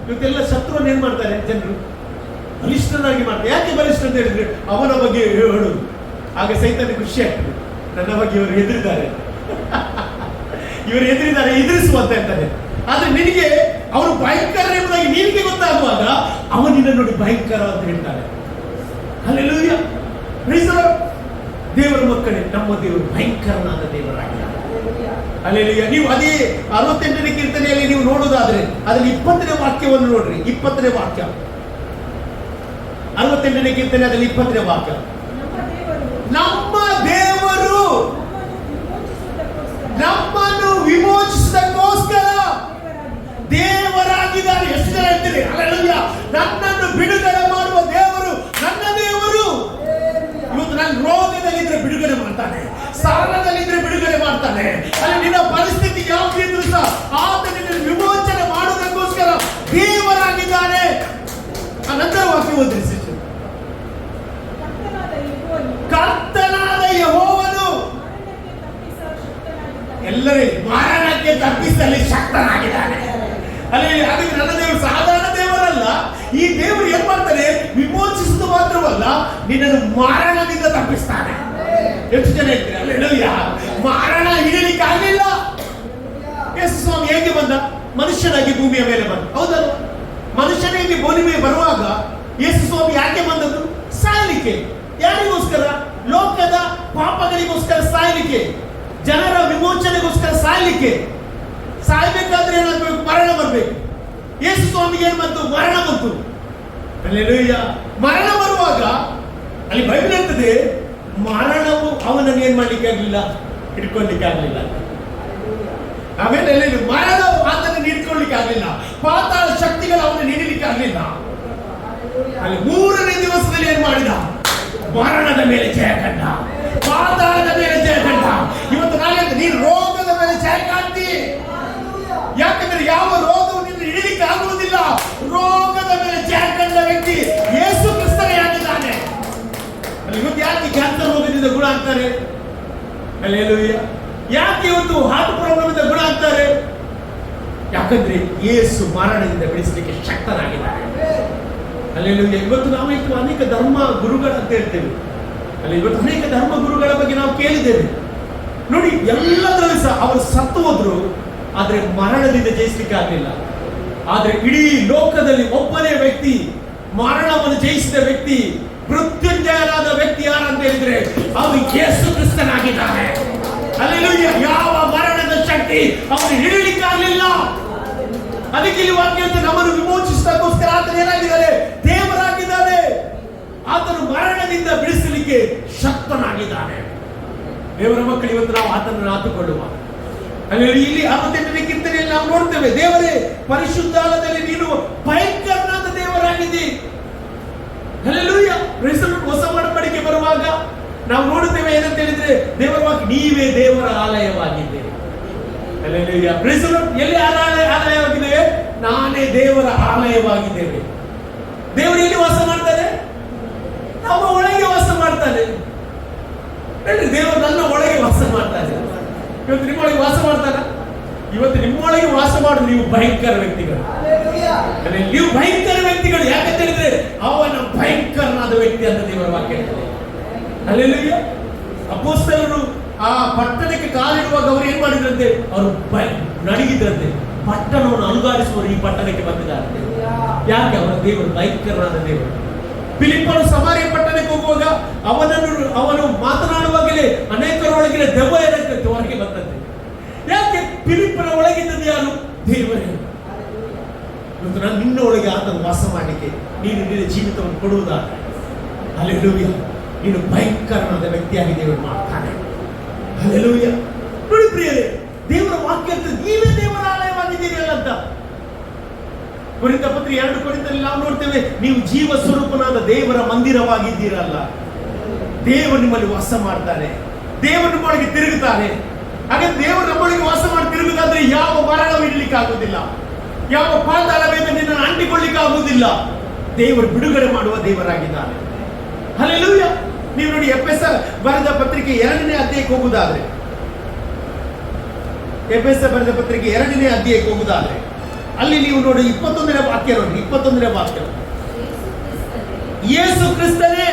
ಇವತ್ತೆಲ್ಲ ಶತ್ರುವನ್ನು ಏನ್ ಮಾಡ್ತಾರೆ ಜನರು, ಬಲಿಷ್ಠನಾಗಿ ಮಾಡ್ತಾರೆ. ಯಾಕೆ ಬಲಿಷ್ಠ ಅಂತ ಹೇಳಿದ್ರೆ, ಅವನ ಬಗ್ಗೆ ಹೇಳುದು. ಆಗ ಸೈತಾನ ಖುಷಿ ಆಗ್ತದೆ, ನನ್ನ ಬಗ್ಗೆ ಇವರು ಹೆದರಿದ್ದಾರೆ, ಇವರು ಹೆದರಿದ್ದಾರೆ, ಎದುರಿಸುವಂತ ಇರ್ತಾರೆ. ಆದ್ರೆ ನಿನಗೆ ಅವರು ಭಯಂಕರ ಎಂಬುದಾಗಿ ನಿನಗೆ ಗೊತ್ತಾಗುವಾಗ ಅವನು ನಿನ್ನ ನೋಡಿ ಭಯಂಕರ ಅಂತ ಹೇಳ್ತಾರೆ. ಹಲ್ಲೆಲೂಯಾ. Praise the Lord. ದೇವರ ಮಕ್ಕಳೇ, ನಮ್ಮ ದೇವರು ಭಯಂಕರನಾದ ದೇವರಾಗಿದ್ದಾನೆ. ಹಲ್ಲೆಲೂಯಾ. ನೀವು ಅದೇ 68ನೇ ಕೀರ್ತನೆಯಲ್ಲಿ ನೀವು ನೋಡೋದಾದ್ರೆ ಅದರಲ್ಲಿ 20ನೇ ವಾಕ್ಯವನ್ನು ನೋಡ್ರಿ. 20ನೇ ವಾಕ್ಯ, 68ನೇ ಕೀರ್ತನೆ ಅದರಲ್ಲಿ 20ನೇ ವಾಕ್ಯ. ನಮ್ಮ ದೇವರು ನಮ್ಮನ್ನು ವಿಮೋಚಿಸೋದಕ್ಕೋಸ್ಕರ ದೇವರಾಗಿದ್ದಾರೆ. ಎಷ್ಟು ಜನ ಹೇಳ್ತೀರಿ ಹಲ್ಲೆಲೂಯಾ. ನನ್ನನ್ನು ಬಿಡುಗಡೆ ಮಾಡುವ ದೇವರು ನನ್ನ ದೇವರು. ಇವತ್ತು ನಾನು ರೋಗದಲ್ಲಿದ್ರೆ ಬಿಡುಗಡೆ ಮಾಡ್ತಾನೆ, ಸಾಲದಲ್ಲಿ ಎಲ್ಲರೇ ಮರಣಕ್ಕೆ ತಪ್ಪಿಸಲಿ ಶಕ್ತನಾಗಿದ್ದಾನೆ. ಅಲ್ಲಿ ಅದಕ್ಕೆ ನನ್ನ ದೇವರು ಸಾಧಾರಣ ದೇವರಲ್ಲ. ಈ ದೇವರು ಏನ್ ಮಾಡ್ತಾನೆ? ವಿಮೋಚಿಸುವುದು ಮಾತ್ರವಲ್ಲ, ನಿನ್ನನ್ನು ಮರಣದಿಂದ ತಪ್ಪಿಸ್ತಾನೆ. ಎಷ್ಟು ಜನ ಇರ್ತೀರಿ? ಅಲ್ಲೆಲ್ಲೂಯ್ಯ. ಮರಣ ಹಿಡಿಲಿಕ್ಕೆ ಆಗಲಿಲ್ಲ. ಯೇಸು ಸ್ವಾಮಿ ಹೇಗೆ ಬಂದ? ಮನುಷ್ಯನಾಗಿ ಭೂಮಿಯ ಮೇಲೆ ಬಂದ, ಹೌದಲ್ಲ? ಮನುಷ್ಯನಾಗಿ ಭೂಮಿ ಮೇಲೆ ಬರುವಾಗ ಯೇಸು ಸ್ವಾಮಿ ಯಾಕೆ ಬಂದದ್ದು? ಸಾಯಲಿಕ್ಕೆ. ಯಾರಿಗೋಸ್ಕರ? ಲೋಕದ ಪಾಪಗಳಿಗೋಸ್ಕರ ಸಾಯಲಿಕ್ಕೆ, ಜನರ ವಿಮೋಚನೆಗೋಸ್ಕರ ಸಾಯಲಿಕ್ಕೆ. ಸಾಯ್ಬೇಕಾದ್ರೆ ಏನಾಗಬೇಕು? ಮರಣ ಬರಬೇಕು. ಯೇಸು ಸ್ವಾಮಿಗೆ ಏನ್ ಬಂತು? ಮರಣ ಬಂತು. ಅಲ್ಲೆಲ್ಲೂಯ್ಯ. ಮರಣ ಬರುವಾಗ ಅಲ್ಲಿ ಬೈಬಲ್ ಇರ್ತದೆ, ಮರಣವು ಅವನನ್ನು ಏನ್ ಮಾಡ್ಲಿಕ್ಕೆ ಆಗಲಿಲ್ಲ, ಹಿಡ್ಕೊಳ್ಳಿಕ್ಕೆ ಆಗಲಿಲ್ಲ. ಆಮೇಲೆ ಮರಣ ಆತನ ಹಿಡ್ಕೊಳ್ಳಿಕ್ಕೆ ಆಗಲಿಲ್ಲ. ಪಾತಾಳ ಶಕ್ತಿಗಳು ಅವನನ್ನು ಹಿಡಿಲಿಕ್ಕೆ ಆಗಲಿಲ್ಲ. ಅಲ್ಲಿ 3ನೇ ದಿವಸದಲ್ಲಿ ಏನ್ ಮಾಡಿದ? ಮರಣದ ಮೇಲೆ ಜಯ ಕಂಡ, ಪಾತಾಳದ ಮೇಲೆ ಜಯ ಕಂಡ. ಇವತ್ತು ನಾಳೆ ನೀನು ರೋಗದ ಮೇಲೆ ಜಯ ಕಾಣ್ತಿ. ಯಾಕಂದ್ರೆ ಯಾವ ರೋಗವು ನಿನ್ನ ಹಿಡಿಲಿಕ್ಕೆ ಆಗುವುದಿಲ್ಲ. ರೋಗದ ಮೇಲೆ ಜಯ ಕಂಡ ವ್ಯಕ್ತಿ ಯೇಸು ಕ್ರಿಸ್ತನೇ ಆಗಿದ್ದಾನೆ. ಇವತ್ತು ಯಾಕೆ ಕ್ಯಾನ್ಸರ್ ರೋಗದಿಂದ ಗುಣ ಆಗ್ತಾರೆ? ಹಲ್ಲೆಲೂಯಾ. ಯಾಕೆ ಇವತ್ತು ಹಾರ್ಟ್ ಪ್ರಾಬ್ಲಮ್ ಇಂದ ಗುಣ ಆಗ್ತಾರೆ? ಯಾಕಂದ್ರೆ ಯೇಸು ಮರಣದಿಂದ ಬಿಡಿಸಲಿಕ್ಕೆ ಶಕ್ತನಾಗಿದ್ದಾನೆ. ಹಲ್ಲೆಲೂಯಾ. ಇವತ್ತು ನಾವು ಅನೇಕ ಧರ್ಮ ಗುರುಗಳು ಅಂತ ಹೇಳ್ತೇವೆ. ಇವತ್ತು ಅನೇಕ ಧರ್ಮ ಗುರುಗಳ ಬಗ್ಗೆ ನಾವು ಕೇಳಿದ್ದೇವೆ. ನೋಡಿ, ಎಲ್ಲದರಲ್ಲೂ ಸಹ ಅವರು ಸತ್ತು ಹೋದ್ರು, ಆದ್ರೆ ಮರಣದಿಂದ ಜಯಿಸಲಿಕ್ಕೆ ಆಗಲಿಲ್ಲ. ಆದ್ರೆ ಇಡೀ ಲೋಕದಲ್ಲಿ ಒಬ್ಬನೇ ವ್ಯಕ್ತಿ ಮರಣವನ್ನು ಜಯಿಸಿದ ವ್ಯಕ್ತಿ, ಮೃತ್ಯುಂಜಯನಾದ ವ್ಯಕ್ತಿ ಯಾರಂತ ಹೇಳಿದ್ರೆ ಅವನು ಯೇಸು ಕ್ರಿಸ್ತನಾಗಿದ್ದಾನೆ. ಹಲ್ಲೆಲೂಯಾ. ಯಾವ ಮರಣದ ಶಕ್ತಿ ಅವನು ಹಿಡಿಯಲಿಕ್ಕಾಗಲಿಲ್ಲ. ಅದಕ್ಕೆ ಇಲ್ಲಿ ವಾಕ್ಯ ನಮ್ಮನ್ನು ವಿಮೋಚಿಸೋದಕ್ಕೋಸ್ಕರ ಆತನು ಏನಾಗಿದ್ದಾನೆ? ದೇವರಾಗಿದ್ದಾನೆ. ಆತನು ಮರಣದಿಂದ ಬಿಡಿಸಲಿಕ್ಕೆ ಶಕ್ತನಾಗಿದ್ದಾನೆ. ದೇವರ ಮಕ್ಕಳು, ಇವತ್ತು ನಾವು ಆತನನ್ನು ಆತುಕೊಳ್ಳುವ. ಇಲ್ಲಿ 68ನೇ ಕೀರ್ತನೆಯಲ್ಲಿ ನಾವು ನೋಡ್ತೇವೆ, ದೇವರೇ ಪರಿಶುದ್ಧಾಲಯದಲ್ಲಿ ನೀನು ಭಯಂಕರನಾದ ದೇವರಾಗಿದ್ದಿ. ಹಲ್ಲೆಲೂಯಾ. ಹೊಸ ಒಡಂಬಡಿಕೆ ಬರುವಾಗ ನಾವು ನೋಡುತ್ತೇವೆ ಏನಂತ ಹೇಳಿದ್ರೆ, ದೇವರ ವಾಕ್ಯ, ನೀವೇ ದೇವರ ಆಲಯವಾಗಿದ್ದೇವೆ. ಹಲ್ಲೆಲೂಯಾ. ಎಲ್ಲಿ ಆಲಯವಾಗಿದ್ದೇವೆ? ನಾನೇ ದೇವರ ಆಲಯವಾಗಿದ್ದೇವೆ. ದೇವರು ಎಲ್ಲಿ ವಾಸ ಮಾಡ್ತಾನೆ? ನಮ್ಮ ಒಳಗೆ ವಾಸ ಮಾಡ್ತಾನೆ. ದೇವರು ನನ್ನ ಒಳಗೆ ವಾಸ ಮಾಡ್ತಾನೆ. ಇವತ್ತು ನಿಮ್ಮೊಳಗೆ ವಾಸ ಮಾಡ್ತಾನ? ಇವತ್ತು ನಿಮ್ಮೊಳಗೆ ವಾಸ ಮಾಡುದು ನೀವು ಭಯಂಕರ ವ್ಯಕ್ತಿಗಳು. ನೀವು ಭಯಂಕರ ವ್ಯಕ್ತಿಗಳು. ಯಾಕಂತ ಹೇಳಿದ್ರೆ ಅವನ ಭಯಂಕರನಾದ ವ್ಯಕ್ತಿ ಅಂತ ದೇವರ ವಾಕ್ಯ ಹೇಳ್ತಾರೆ. ಹಲ್ಲೆಲೂಯಾ. ಅಪೊಸ್ತಲರು ಆ ಪಟ್ಟಣಕ್ಕೆ ಕಾಲಿಡುವಾಗ ಅವರು ಏನ್ ಮಾಡಿದ್ರಂತೆ? ಅವರು ನಡಗಿದ್ರಂತೆ. ಪಟ್ಟಣವನ್ನು ಅಲುಗಾಡಿಸುವರು ಈ ಪಟ್ಟಣಕ್ಕೆ ಬಂದಿದ್ದಾರೆ. ಯಾಕೆ? ಅವರ ದೇವರು ಭಯಂಕರನಾದ ದೇವರು. ಫಿಲಿಪ್ಪನು ಸಮಾರ್ಯ ಪಟ್ಟಣಕ್ಕೆ ಹೋಗುವಾಗ ಅವನು ಮಾತನಾಡುವಾಗಲೇ ಅನೇಕರೊಳಗಿನ ದೆವ್ವ ಏನಂತೆ ಹೊರಗೆ ಬಂದಂತೆ. ಯಾಕೆ? ಫಿಲಿಪ್ಪನ ಒಳಗಿದ್ದದ್ದು ಯಾರು? ದೇವರೇ. ಇವತ್ತು ನಾನು ನಿನ್ನ ಒಳಗೆ ಆತನು ವಾಸ ಮಾಡಲಿಕ್ಕೆ ನೀನು ನಿನ್ನ ಜೀವಿತವನ್ನು ಕೊಡುವುದಾದ್ರೆ, ಹಲ್ಲೆಲೂಯಾ, ನೀನು ಭಯಂಕರನಾದ ವ್ಯಕ್ತಿಯಾಗಿ ದೇವರು ಮಾಡ್ತಾನೆ. ಹಲ್ಲೆಲೂಯಾ. ನೋಡಿ ಪ್ರಿಯರೇ, ದೇವರ ವಾಕ್ಯ ನೀವೇ ದೇವರ ಆಲಯವಾಗಿದ್ದೀರಿ ಅಂತ. ಕೊರಿಂಥ ಪತ್ರಿ 2 ಕೊರಿಂಥದಲ್ಲಿ ನಾವು ನೋಡ್ತೇವೆ, ನೀವು ಜೀವ ಸ್ವರೂಪನಾದ ದೇವರ ಮಂದಿರವಾಗಿದ್ದೀರಲ್ಲ. ದೇವರು ನಿಮ್ಮಲ್ಲಿ ವಾಸ ಮಾಡ್ತಾನೆ. ದೇವರು ನಿಮ್ಮೊಳಗೆ ತಿರುಗುತ್ತಾನೆ. ಹಾಗೆ ದೇವರು ನಮ್ಮೊಳಗೆ ವಾಸ ಮಾಡಿ ತಿರುಗುತ್ತಾದ್ರೆ ಯಾವ ಮರಣವು ಇಡ್ಲಿಕ್ಕೆ ಆಗುವುದಿಲ್ಲ, ಯಾವ ಪಾತಾಳ ವೇದ ನಿನ್ನನ್ನು ಅಂಟಿಕೊಳ್ಳಿಕ್ಕೆ ಆಗುವುದಿಲ್ಲ. ದೇವರು ಬಿಡುಗಡೆ ಮಾಡುವ ದೇವರಾಗಿದ್ದಾನೆ. ಹಲ್ಲೆಲೂಯಾ. ನೀವು ನೋಡಿ, ಎಫೆಸರ್ ಬರೆದ ಪತ್ರಿಕೆ 2ನೇ ಅಧ್ಯಾಯಕ್ಕೆ ಹೋಗುವುದಾದ್ರೆ, ಎಫೆಸರ್ ಬರೆದ ಪತ್ರಿಕೆ 2ನೇ ಅಧ್ಯಾಯಕ್ಕೆ ಹೋಗುವುದಾದ್ರೆ ಅಲ್ಲಿ ನೀವು ನೋಡಿ 21ನೇ ವಾಕ್ಯ ನೋಡಿ. 21ನೇ ವಾಕ್ಯ, ಯೇಸು ಕ್ರಿಸ್ತನೇ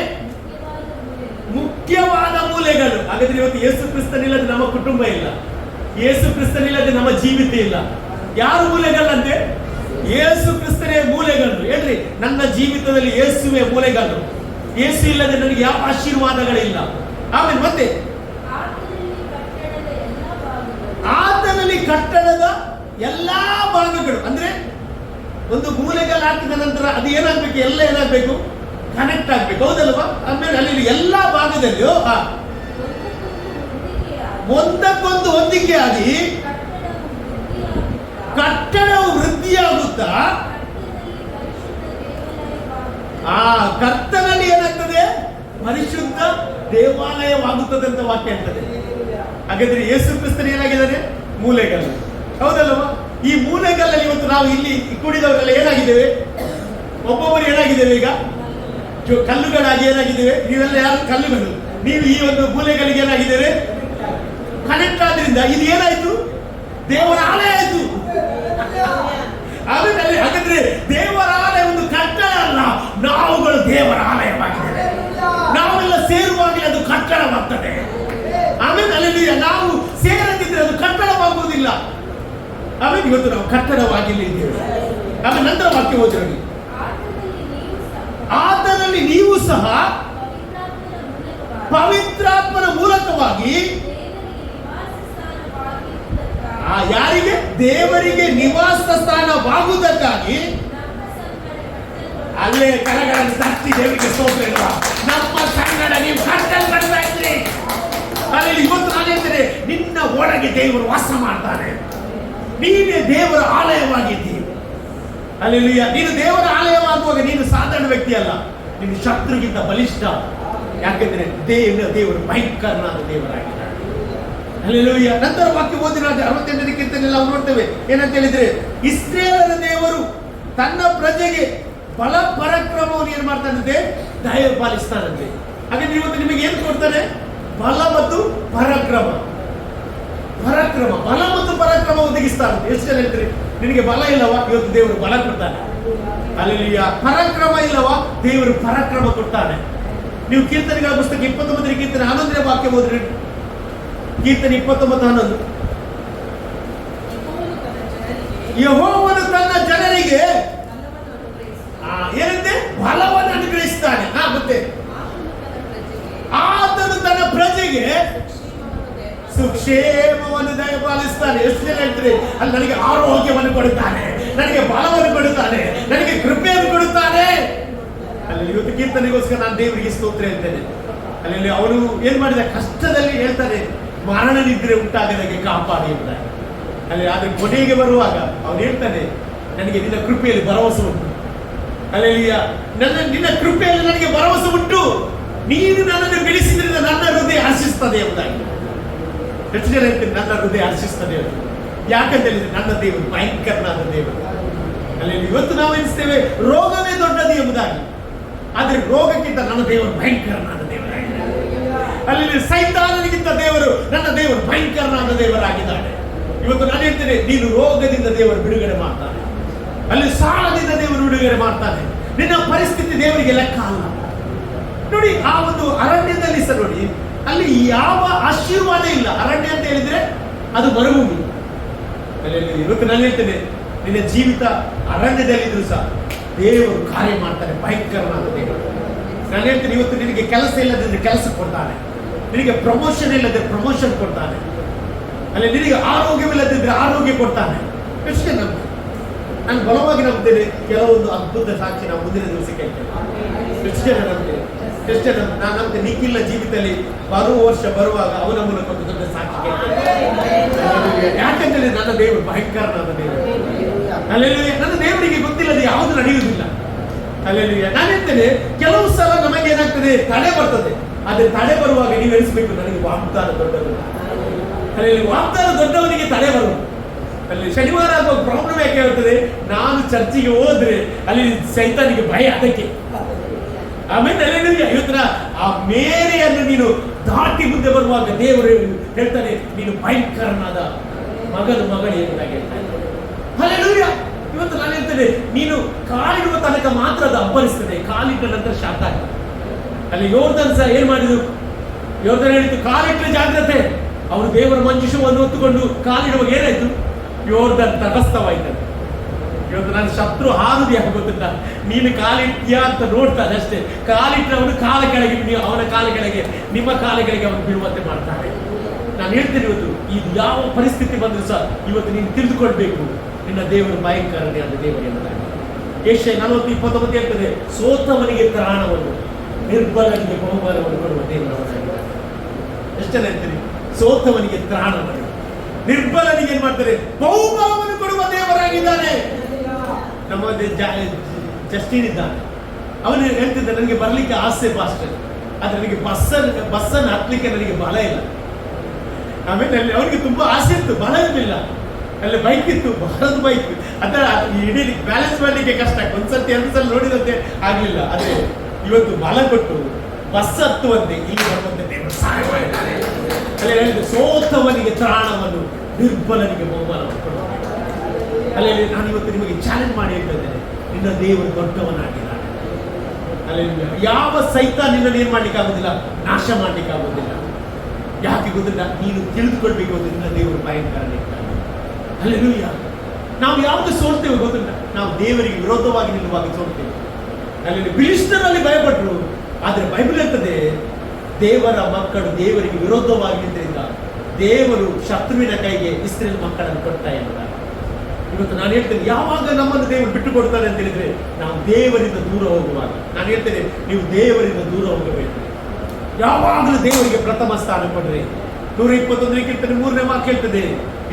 ಮುಖ್ಯವಾದ ಮೂಲೆಗಳು. ಹಾಗಾದ್ರೆ ಇವತ್ತು ಯೇಸು ಕ್ರಿಸ್ತನಿಲ್ಲದೆ ನಮ್ಮ ಕುಟುಂಬ ಇಲ್ಲ, ಯೇಸು ಕ್ರಿಸ್ತನಿಲ್ಲದೆ ನಮ್ಮ ಜೀವಿತ ಇಲ್ಲ. ಯಾರು ಮೂಲೆಗಳಂತೆ? ಯೇಸು ಕ್ರಿಸ್ತನೇ ಮೂಲೆಗಳು. ಹೇಳ್ರಿ, ನನ್ನ ಜೀವಿತದಲ್ಲಿ ಯೇಸುವೇ ಮೂಲೆಗಳು. ಯೇಸು ಇಲ್ಲದೆ ನನಗೆ ಯಾವ ಆಶೀರ್ವಾದಗಳಿಲ್ಲ. ಆಮೇಲೆ ಮತ್ತೆ ಆತನಲ್ಲಿ ಕಟ್ಟಡದ ಎಲ್ಲಾ ಭಾಗಗಳು, ಅಂದ್ರೆ ಒಂದು ಮೂಲೆಗಳು ಹಾಕಿದ ನಂತರ ಅದು ಏನಾಗ್ಬೇಕು? ಎಲ್ಲ ಏನಾಗ್ಬೇಕು? ಕನೆಕ್ಟ್ ಆಗ್ಬೇಕು, ಹೌದಲ್ವಾ? ಆಮೇಲೆ ಅಲ್ಲಿ ಎಲ್ಲಾ ಭಾಗದಲ್ಲಿಯೂ ಒಂದಕ್ಕೊಂದು ಹೊಂದಿಕೆ ಆಗಿ ಕಟ್ಟಡವು ವೃದ್ಧಿಯಾಗುತ್ತಾ ಆ ಕರ್ತನಲ್ಲಿ ಏನಾಗ್ತದೆ? ಪರಿಶುದ್ಧ ದೇವಾಲಯವಾಗುತ್ತದೆ ಅಂತ ವಾಕ್ಯ ಹೇಳ್ತದೆ. ಹಾಗಾದ್ರೆ ಯೇಸು ಕ್ರಿಸ್ತನ ಏನಾಗಿದ್ದಾನೆ? ಮೂಲೆಗಲ್ಲು, ಹೌದಲ್ವಾ? ಈ ಮೂಲೆಗಲ್ಲಲ್ಲಿ ಇವತ್ತು ನಾವು ಇಲ್ಲಿ ಕೂಡಿದವರೆಲ್ಲ ಏನಾಗಿದ್ದೇವೆ? ಒಬ್ಬೊಬ್ಬರು ಏನಾಗಿದ್ದೇವೆ? ಈಗ ಕಲ್ಲುಗಳಾಗಿ ಏನಾಗಿದ್ದೇವೆ? ನೀವೆಲ್ಲ ಯಾರು ಕಲ್ಲುಗಳು? ನೀವು ಈ ಒಂದು ಮೂಲೆಗಳಿಗೆ ಏನಾಗಿದ್ದೇವೆ? ಕನೆಕ್ಟ್ ಆದ್ರಿಂದ ಇದು ಏನಾಯ್ತು? ದೇವರ ಆಲಯ ಆಯ್ತು. ಆಮೇಲೆ ಹಾಗಾದ್ರೆ ದೇವರ ಆಲಯ ಒಂದು ಕಟ್ಟಡ ಅಲ್ಲ, ನಾವುಗಳು ದೇವರ ಆಲಯವಾಗಿದ್ದೇವೆ. ನಾವೆಲ್ಲ ಸೇರುವಾಗಲೇ ಅದು ಕಟ್ಟಡವಾಗ್ತದೆ. ಆಮೇಲೆ ಅಲ್ಲಿ ನಾವು ಸೇರದಿದ್ರೆ ಅದು ಕಟ್ಟಡವಾಗುವುದಿಲ್ಲ. ಆಮೇಲೆ ಇವತ್ತು ನಾವು ಕಟ್ಟಡವಾಗಿಲ್ಲಿದ್ದೇವೆ. ಆಮೇಲೆ ನಂತರ ವಾಕ್ಯ ಓದಿರೋದು, ಆತನಲ್ಲಿ ನೀವು ಸಹ ಪವಿತ್ರಾತ್ಮನ ಮೂಲಕವಾಗಿ ಯಾರಿಗೆ? ದೇವರಿಗೆ ನಿವಾಸ ಸ್ಥಾನವಾಗುವುದಕ್ಕಾಗಿ. ಅಲ್ಲೇ ಕರಗಳನ್ನು ತಟ್ಟಿ ದೇವರಿಗೆ ಸ್ತೋತ್ರ ಇಲ್ವಾ? ನಮ್ಮ ಕನ್ನಡ ನೀವು ಕಟ್ಟಲ್ಪಡ್ತಾ ಇದ್ರಿ. ಅಲ್ಲಿ ಇವತ್ತು ನಾನು ಹೇಳ್ತೇನೆ, ನಿನ್ನ ಒಳಗೆ ದೇವರು ವಾಸ ಮಾಡ್ತಾನೆ. ನೀನೇ ದೇವರ ಆಲಯವಾಗಿದ್ದೀವಿ. ಅಲ್ಲಿ ನೀನು ದೇವರ ಆಲಯವಾಗುವಾಗ ನೀನು ಸಾಧಾರಣ ವ್ಯಕ್ತಿ ಅಲ್ಲ, ನೀನು ಶತ್ರುಗಿಂತ ಬಲಿಷ್ಠ. ಯಾಕೆಂದ್ರೆ ದೇವರು ಭಯಂಕರನಾದ ದೇವರಾಗಿದ್ದಾನೆ. ಹಲ್ಲೆಲೂಯಾ. ನಂತರ ವಾಕ್ಯ ಓದಿನ 68ನೇ ಕೀರ್ತನೆಯಲ್ಲಿ ನಾವು ನೋಡ್ತೇವೆ, ಏನಂತ ಹೇಳಿದ್ರೆ, ಇಸ್ರೇಲರ ದೇವರು ತನ್ನ ಪ್ರಜೆಗೆ ಬಲ ಪರಾಕ್ರಮವನ್ನು ಏನ್ ಮಾಡ್ತಾನಂತೆ? ದಯಪಾಲಿಸ್ತಾನಂತೆ. ಹಾಗಾದ್ರೆ ಇವತ್ತು ನಿಮಗೆ ಏನು ಕೊಡ್ತಾನೆ? ಬಲ ಮತ್ತು ಪರಾಕ್ರಮ. ಬಲ ಮತ್ತು ಪರಾಕ್ರಮ ಒದಗಿಸ್ತಾನಂತೆ. ಎಷ್ಟು ಜನ ಹೇಳ್ತೀರಿ ನಿನಗೆ ಬಲ ಇಲ್ಲವಾ? ಇವತ್ತು ದೇವರು ಬಲ ಕೊಡ್ತಾನೆ. ಹಲ್ಲೆಲೂಯಾ. ಪರಾಕ್ರಮ ಇಲ್ಲವಾ? ದೇವರು ಪರಾಕ್ರಮ ಕೊಡ್ತಾನೆ. ನೀವು ಕೀರ್ತನೆಗಳ ಪುಸ್ತಕ 29ನೇ ಕೀರ್ತನೆ 11ನೇ ವಾಕ್ಯ ಓದ್ರಿ. ಕೀರ್ತನೆ 29:11. ಯೆಹೋವನು ತನ್ನ ಜನರಿಗೆ ಏನಂತೆ? ಬಲವನ್ನು ಅನುಗ್ರಹಿಸ್ತಾನೆ. ಮತ್ತೆ ಆತನು ತನ್ನ ಪ್ರಜೆಗೆ ಸುಕ್ಷೇಮವನ್ನು ದಯಪಾಲಿಸ್ತಾನೆ. ಎಷ್ಟು ಜನ ಹೇಳ್ತಾರೆ? ಅಲ್ಲಿ ನನಗೆ ಆರೋಗ್ಯವನ್ನು ಕೊಡುತ್ತಾನೆ, ನನಗೆ ಬಲವನ್ನು ಕೊಡುತ್ತಾನೆ, ನನಗೆ ಕೃಪೆಯನ್ನು ಕೊಡುತ್ತಾನೆ. ಅಲ್ಲಿ ಇವತ್ತು ಕೀರ್ತನೆಗೋಸ್ಕರ ನಾನು ದೇವರಿಗೆ ಸ್ತೋತ್ರ ಹೇಳ್ತೇನೆ. ಅಲ್ಲಿ ಅವನು ಏನ್ ಮಾಡಿದ? ಕಷ್ಟದಲ್ಲಿ ಹೇಳ್ತಾನೆ, ಮರಣ ನಿದ್ರೆ ಉಂಟಾಗದಾಗೆ ಕಾಪಾಡಿ ಎಂಬುದಾಗಿ. ಅಲ್ಲಿ ಆದ್ರೆ ಕೊನೆಗೆ ಬರುವಾಗ ಅವನು ಹೇಳ್ತಾನೆ, ನನಗೆ ನಿನ್ನ ಕೃಪೆಯಲ್ಲಿ ಭರವಸೆ ಉಂಟು. ಅಲ್ಲಿ ನಿನ್ನ ಕೃಪೆಯಲ್ಲಿ ನನಗೆ ಭರವಸೆ ಉಂಟು. ನೀನು ನನ್ನನ್ನು ಬೆಳೆಸಿದ್ರಿಂದ ನನ್ನ ಹೃದಯ ಹರ್ಷಿಸ್ತದೆ ಎಂಬುದಾಗಿ. ಎಷ್ಟು ಜನ ಹೇಳ್ತೀನಿ ನನ್ನ ಹೃದಯ ಹರ್ಷಿಸ್ತದೆ? ಯಾಕಂತ ಹೇಳಿದ್ರೆ ನನ್ನ ದೇವರು ಭಯಂಕರನಾದ ದೇವರು. ಅಲ್ಲಿ ಇವತ್ತು ನಾವು ಎನಿಸ್ತೇವೆ ರೋಗವೇ ದೊಡ್ಡದು ಎಂಬುದಾಗಿ, ಆದ್ರೆ ರೋಗಕ್ಕಿಂತ ನನ್ನ ದೇವರು ಭಯಂಕರನಾದ ದೇವರಾಗಿದ್ದಾನೆ. ಅಲ್ಲಿ ಸೈತಾನನಿಗಿಂತ ದೇವರು, ನನ್ನ ದೇವರು ಭಯಂಕರನಾದ ದೇವರಾಗಿದ್ದಾನೆ. ಇವತ್ತು ನಾನು ಹೇಳ್ತೇನೆ, ನೀನು ರೋಗದಿಂದ ದೇವರು ಬಿಡುಗಡೆ ಮಾಡ್ತಾನೆ, ಅಲ್ಲಿ ಸಾಲದಿಂದ ದೇವರು ಬಿಡುಗಡೆ ಮಾಡ್ತಾನೆ. ನಿನ್ನ ಪರಿಸ್ಥಿತಿ ದೇವರಿಗೆ ಲೆಕ್ಕ ಅಲ್ಲ. ನೋಡಿ, ಆ ಒಂದು ಅರಣ್ಯದಲ್ಲಿ ಸಹ ನೋಡಿ, ಅಲ್ಲಿ ಯಾವ ಆಶೀರ್ವಾದ ಇಲ್ಲ. ಅರಣ್ಯ ಅಂತ ಹೇಳಿದ್ರೆ ಅದು ಮರುಭೂಮಿ. ಅಲ್ಲಿ ಇವತ್ತು ನಾನು ಹೇಳ್ತೇನೆ, ನಿನ್ನ ಜೀವಿತ ಅರಣ್ಯದಲ್ಲಿದ್ರು ಸಹ ದೇವರು ಕಾರ್ಯ ಮಾಡ್ತಾನೆ, ಭಯಂಕರನಾದ ದೇವರು. ನಾನು ಹೇಳ್ತೇನೆ, ಇವತ್ತು ನಿನಗೆ ಕೆಲಸ ಇಲ್ಲದಿದ್ರೆ ಕೆಲಸ ಕೊಡ್ತಾನೆ, ನಿನಗೆ ಪ್ರಮೋಷನ್ ಇಲ್ಲದ್ರೆ ಪ್ರಮೋಷನ್ ಕೊಡ್ತಾನೆ, ಅಲ್ಲಿ ನಿನಗೆ ಆರೋಗ್ಯವಿಲ್ಲದಿದ್ರೆ ಆರೋಗ್ಯ ಕೊಡ್ತಾನೆ. ಎಷ್ಟು ನಂಬಿ ನಾನು ಬಲವಾಗಿ ನಂಬ್ತೇನೆ. ಕೆಲವೊಂದು ಅದ್ಭುತ ಸಾಕ್ಷಿ ನಾವು ಮುಂದಿನ ದಿವಸ ಕೇಳ್ತೇನೆ. ಎಷ್ಟು ಜನ ನಂಬ್ತೇನೆ? ಎಷ್ಟು ಜನ ನಾನು ನಂಬ್ತೇನೆ? ನಿಖಿಲ ಜೀವಿತದಲ್ಲಿ ಬರುವ ವರ್ಷ ಬರುವಾಗ ಅವನ ಮೂಲಕ ಒಂದು ದೊಡ್ಡ ಸಾಕ್ಷಿ ಕೇಳ್ತೇನೆ. ಯಾಕಂದ್ರೆ ನನ್ನ ದೇವರು ಭಯಂಕರನಾದ ದೇವರು. ಅಲ್ಲಿ ನನ್ನ ದೇವರಿಗೆ ಗೊತ್ತಿಲ್ಲದೆ ಯಾವುದು ನಡೆಯುವುದಿಲ್ಲ. ಅಲ್ಲಿ ನಾನು ಹೇಳ್ತೇನೆ, ಕೆಲವು ಸಲ ನಮಗೆ ಏನಾಗ್ತದೆ? ತಡೆ ಬರ್ತದೆ. ಆದ್ರೆ ತಡೆ ಬರುವಾಗ ನೀವು ಎಣಿಸ್ಬೇಕು, ನನಗೆ ವಾಗ್ದಾನ ದೊಡ್ಡವನು. ಅಲ್ಲಿ ವಾಗ್ದಾನ ದೊಡ್ಡವನಿಗೆ ತಡೆ ಬರುವುದು. ಅಲ್ಲಿ ಶನಿವಾರ ಆಗುವ ಪ್ರಾಬ್ಲಮ್ ಯಾಕೆ ಇರ್ತದೆ? ನಾನು ಚರ್ಚಿಗೆ ಹೋದ್ರೆ ಅಲ್ಲಿ ಸೈತಾನಿಗೆ ಭಯ. ಅದಕ್ಕೆ ಆಮೇಲೆ ಇವತ್ತಿನ ಆ ಮೇರೆಯನ್ನು ನೀನು ದಾಟಿ ಮುಂದೆ ಬರುವಾಗ ದೇವರು ಹೇಳ್ತಾನೆ, ನೀನು ಭಯಂಕರನಾದ ಮಗಳು ಎಂಬುದಾಗಿ ಹೇಳ್ತಾನೆ. ಹಲ್ಲೆಲೂಯಾ. ಇವತ್ತು ನಾನು ಹೇಳ್ತೇನೆ, ನೀನು ಕಾಲಿಡುವ ತನಕ ಮಾತ್ರ ಅದು ಅಬ್ಬರಿಸ್ತದೆ, ಕಾಲಿಟ್ಟ ನಂತರ ಶಾಂತ ಆಗ್ತದೆ. ಅಲ್ಲಿ ಯೋರ್ದನ್ ಸಹ ಏನ್ ಮಾಡಿದ್ರು? ಯೋರ್ದನ್ ಹೇಳಿತು, ಕಾಲಿಟ್ಟರೆ ಜಾಗ್ರತೆ. ಅವರು ದೇವರ ಮಂಜುಷವನ್ನು ಹೊತ್ತುಕೊಂಡು ಕಾಲಿಡುವಾಗ ಏನಾಯ್ತು? ಯೋರ್ದನ್ ತಟಸ್ಥವಾಯ್ತು. ಇವತ್ತು ನನ್ನ ಶತ್ರು ಹಾರುದು ಯಾಕೆ ಗೊತ್ತಿಲ್ಲ, ನೀನು ಕಾಲಿಟ್ಯಾ ಅಂತ ನೋಡ್ತಾನೆ ಅಷ್ಟೇ. ಕಾಲಿಟ್ಟರೆ ಅವನು ಕಾಲ ಕೆಳಗೆ, ನೀವು ಅವನ ಕಾಲ ಕೆಳಗೆ, ನಿಮ್ಮ ಕಾಲ ಕೆಳಗೆ ಅವನು ಬೀಳುವಂತೆ ಮಾಡ್ತಾನೆ. ನಾನು ಹೇಳ್ತೇನೆ, ಇವತ್ತು ಇದು ಯಾವ ಪರಿಸ್ಥಿತಿ ಬಂದರೂ ಸಹ ಇವತ್ತು ನೀನು ತಿಳಿದುಕೊಳ್ಬೇಕು, ನಿನ್ನ ದೇವರು ಭಯಂಕರನೇ ಆದ ದೇವರು ಎಂಬುದಾಗಿ. ಯೆಶಾಯ 40:29 ಹೇಳ್ತದೆ, ಸೋತವನಿಗೆ ತ್ರಾಣವನ್ನು, ನಿರ್ಬಲನಿಗೆ ಬಹುಮಾನವನ್ನು ಕೊಡುವ ದೇವರವನಾಗಿದ್ದಾನೆ. ಎಷ್ಟು ಜನ ಹೇಳ್ತೀರಿ? ಸೋತವನಿಗೆ ತ್ರಾಣವನ್ನು, ನಿರ್ಬಲನಿಗೆ ಏನ್ ಮಾಡ್ತಾರೆ? ಬಹುಮಾನವನ್ನು ಕೊಡುವ ದೇವರಾಗಿದ್ದಾನೆ. ನಮ್ಮ ಜಸ್ಟಿನ್ ಇದ್ದಾನೆ, ಅವನು ಹೇಳ್ತಿದ್ದ, ನನಗೆ ಬರ್ಲಿಕ್ಕೆ ಆಸೆ ಪಾಸ್ಟರ್, ಆದ್ರೆ ನನಗೆ ಬಸ್ಸನ್ನು ಹತ್ಲಿಕ್ಕೆ ನನಗೆ ಬಲ ಇಲ್ಲ. ಆಮೇಲೆ ಅಲ್ಲಿ ಅವನಿಗೆ ತುಂಬಾ ಆಸೆ ಇತ್ತು, ಬಲ ಇರಲಿಲ್ಲ. ಅಲ್ಲಿ ಬೈಕ್ ಇತ್ತು, ಭಾರತ್ ಬೈಕ್, ಅದರ ಇಡೀ ಬ್ಯಾಲೆನ್ಸ್ ಮಾಡಲಿಕ್ಕೆ ಕಷ್ಟ. ಒಂದ್ಸತಿ 2 ಸಲ ನೋಡಿದಂತೆ ಆಗ್ಲಿಲ್ಲ. ಆದ್ರೆ ಇವತ್ತು ಬಲ ಕೊಟ್ಟು ಬಸ್ ಹತ್ತುವಂತೆ ಇಲ್ಲಿ ಬರುವಂತೆ ದೇವರು ಸಹಾಯ ಮಾಡಿದ್ದಾರೆ. ಅಲ್ಲಿ ಹೇಳಿದ್ರು, ಸೋತವ ಬಡವನಿಗೆ ತ್ರಾಣವನ್ನು, ನಿರ್ಬಲನಿಗೆ ಬಹುಮಾನವನ್ನು ಕೊಡುತ್ತಾನೆ. ಅಲ್ಲಿ ನಾನು ಇವತ್ತು ನಿಮಗೆ ಚಾಲೆಂಜ್ ಮಾಡಿ ಹೇಳ್ತಿದ್ದೇನೆ, ನಿನ್ನ ದೇವರು ದೊಡ್ಡವನಾಗಿದ್ದಾನೆ. ಅಲ್ಲಿ ಯಾವ ಸೈತ ನಿನ್ನನ್ನು ಏನ್ ಮಾಡ್ಲಿಕ್ಕೆ ಆಗುದಿಲ್ಲ, ನಾಶ ಮಾಡ್ಲಿಕ್ಕೆ ಆಗುದಿಲ್ಲ. ಯಾಕೆ ಗೊತ್ತಿಲ್ಲ, ನೀನು ತಿಳಿದುಕೊಳ್ಬೇಕು, ನಿನ್ನ ದೇವರು ಭಯಂಕರನಿದ್ದಾನೆ. ಹಲ್ಲೆಲೂಯಾ. ನಾವು ಯಾವುದು ಸೋಲ್ತೇವೆ ಗೊತ್ತಿಲ್ಲ, ನಾವು ದೇವರಿಗೆ ವಿರೋಧವಾಗಿ ನಿಲ್ಲುವಾಗ ಸೋಲ್ತೇವೆ. ಅಲ್ಲಿ ಫಿಲಿಷ್ಟಿಯರಲ್ಲಿ ಭಯಪಟ್ಟರು, ಆದ್ರೆ ಬೈಬಲ್ ಹೇಳ್ತದೆ ದೇವರ ಮಕ್ಕಳು ದೇವರಿಗೆ ವಿರೋಧವಾಗಿ ನಿಂತರಿಂದ ದೇವರು ಶತ್ರುವಿನ ಕೈಗೆ ಇಸ್ರೇಲ್ ಮಕ್ಕಳನ್ನು ಕೊಡ್ತಾ ಇದ್ದಾರೆ. ಇವತ್ತು ನಾನು ಹೇಳ್ತೇನೆ, ಯಾವಾಗ ನಮ್ಮನ್ನು ದೇವರು ಬಿಟ್ಟು ಕೊಡ್ತಾರೆ ಅಂತ ಹೇಳಿದ್ರೆ ನಾವು ದೇವರಿಂದ ದೂರ ಹೋಗುವಾಗ. ನಾನು ಹೇಳ್ತೇನೆ, ನೀವು ದೇವರಿಂದ ದೂರ ಹೋಗಬೇಕು. ಯಾವಾಗಲೂ ದೇವರಿಗೆ ಪ್ರಥಮ ಸ್ಥಾನ ಕೊಡ್ರಿ. 121 ಕೀರ್ತನೆ 3ನೇ ವಾಕ್ಯ ಹೇಳ್ತದೆ,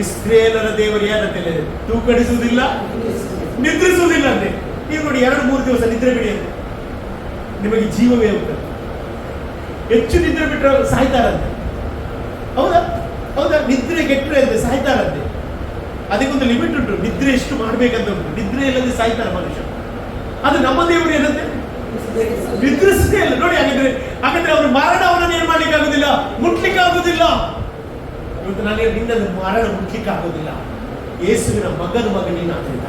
ಇಸ್ರೇಲರ ದೇವರು ಏನಂತ ಹೇಳಿದ್ರೆ ತೂಕಡಿಸುವುದಿಲ್ಲ, ನಿದ್ರಿಸುವುದಿಲ್ಲ ಅಂದ್ರೆ. ನೀವು ನೋಡಿ, 2-3 ದಿವಸ ನಿದ್ರೆ ಬಿಡಿ ಅಂತ ನಿಮಗೆ ಜೀವವೇ ಹೋಗ್ತದೆ. ಹೆಚ್ಚು ನಿದ್ರೆ ಬಿಟ್ಟರೆ ಸಾಯ್ತಾರಂತೆ. ಹೌದಾ ಹೌದಾ? ನಿದ್ರೆ ಕೆಟ್ಟರೆ ಅಂದ್ರೆ ಸಾಯ್ತಾರಂತೆ. ಅದಕ್ಕೊಂದು ಲಿಮಿಟ್ ಉಂಟು, ನಿದ್ರೆ ಎಷ್ಟು ಮಾಡ್ಬೇಕಂತ ಉಂಟು. ನಿದ್ರೆ ಇಲ್ಲದೆ ಸಾಯ್ತಾರ ಮನುಷ್ಯ. ಅದು ನಮ್ಮ ದೇವರು ಏನಂತೆ ನಿದ್ರಿಸದೇ ಇಲ್ಲ ನೋಡಿ. ಹಾಗಾದ್ರೆ ಅವರು ಮರಣ ಅವರನ್ನು ಏನ್ ಮಾಡ್ಲಿಕ್ಕೆ ಆಗುದಿಲ್ಲ, ಮುಟ್ಲಿಕ್ಕೆ ಆಗುದಿಲ್ಲ. ಇವತ್ತು ನಾನು ನಿನ್ನ ಮರಣ ಮುಟ್ಲಿಕ್ಕೆ ಆಗುದಿಲ್ಲ. ಯೇಸುವಿನ ಮಗನಿನಾದ್ರಿಂದ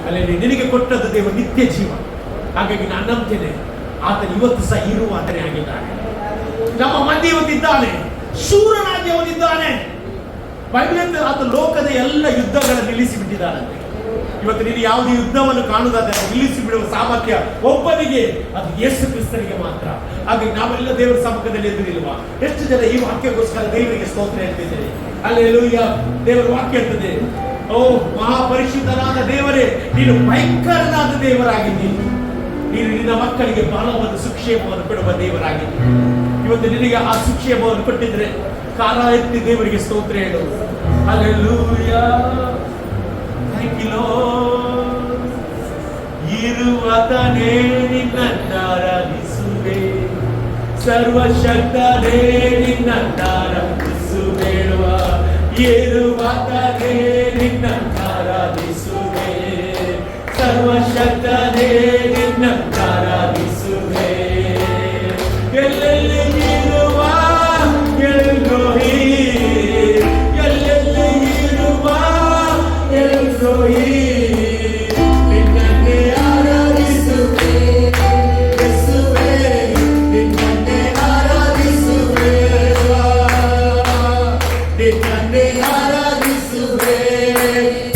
ಅಲ್ಲಿ ನಿನಗೆ ಕೊಟ್ಟದ್ದು ದೇವರು ನಿತ್ಯ ಜೀವ. ಹಾಗಾಗಿ ನಾನು ನಂಬ್ತೇನೆ, ಆತನು ಇವತ್ತು ಸಹ ಇರುವ ಆತನೇ ಆಗಿದ್ದಾನೆ. ನಮ್ಮ ಮಧ್ಯೆ ಇವತ್ತಿದ್ದಾನೆ, ಶೂರನಾಗಿ ಅವನಿದ್ದಾನೆ. ಬೈಬಲ್ ಅಂತ ಆತ ಲೋಕದ ಎಲ್ಲ ಯುದ್ಧಗಳನ್ನು ನಿಲ್ಲಿಸಿ ಬಿಟ್ಟಿದ್ದಾನಂತೆ. ಇವತ್ತು ನೀನು ಯಾವುದೇ ಯುದ್ಧವನ್ನು ಕಾಣುವುದಾದ್ರೆ ನಿಲ್ಲಿಸಿ ಬಿಡುವ ಸಾಮರ್ಥ್ಯ ಒಬ್ಬನಿಗೆ, ಅದು ಯೇಸು ಕ್ರಿಸ್ತನಿಗೆ ಮಾತ್ರ. ಹಾಗಾಗಿ ನಾವೆಲ್ಲ ದೇವರ ಸಮ್ಮುಖದಲ್ಲಿ ಎದ್ದು ನಿಲ್ಲುವ. ಎಷ್ಟು ಜನ ಈ ವಾಕ್ಯಕ್ಕೋಸ್ಕರ ದೇವರಿಗೆ ಸ್ತೋತ್ರ ಹೇಳ್ತಿದ್ದೇನೆ. ಹಲ್ಲೆಲೂಯಾ. ದೇವರ ವಾಕ್ಯ ಹೇಳ್ತದೆ, ಓ ಮಹಾಪರಿಶುದ್ಧನಾದ ದೇವರೇ, ನೀನು ಭಯಂಕರನಾದ ದೇವರಾಗಿದ್ದೀನಿ. ನೀನು ನಿನ್ನ ಮಕ್ಕಳಿಗೆ ಬಲವನ್ನು ಸುಕ್ಷೇಮವನ್ನು ಕೊಡುವ ದೇವರಾಗಿದ್ದೀನಿ. ಇವತ್ತು ನಿನಗೆ ಆ ಸುಕ್ಷೇಮವನ್ನು ಕೊಟ್ಟಿದ್ರೆ ಕಾಲ ಎತ್ತಿ ದೇವರಿಗೆ ಸ್ತೋತ್ರ ಹೇಳು. ಹಲ್ಲೆಲೂಯಾ. Thank you lord. ಇರುವಾತನೇ ನಿನ್ನನ್ನು ಆರಾಧಿಸುವೆ, ಸರ್ವಶಕ್ತನೇ ನಿನ್ನನ್ನು ಆರಾಧಿಸುವೇಳುವ. ಇರುವಾತನೇ ನಿನ್ನನ್ನು ಆರಾಧಿಸುವೆ, ಸರ್ವಶಕ್ತನೇ ನಿನ್ನನ್ನು ಆರಾಧಿಸುವೆ. ಎಲ್ಲೆಲ್ಲಿ ಇರುವ ಎಲ್ರೋಹಿ, ಎಲ್ಲೆಲ್ಲಿ ಇರುವ ಎಲ್ರೋಹಿ, ನಿನ್ನನ್ನೇ ಆರಾಧಿಸುವೆ ಯೇಸುವೇ, ನಿನ್ನನ್ನೇ ಆರಾಧಿಸುವೆ, ನಿನ್ನನ್ನೇ ಆರಾಧಿಸುವೆ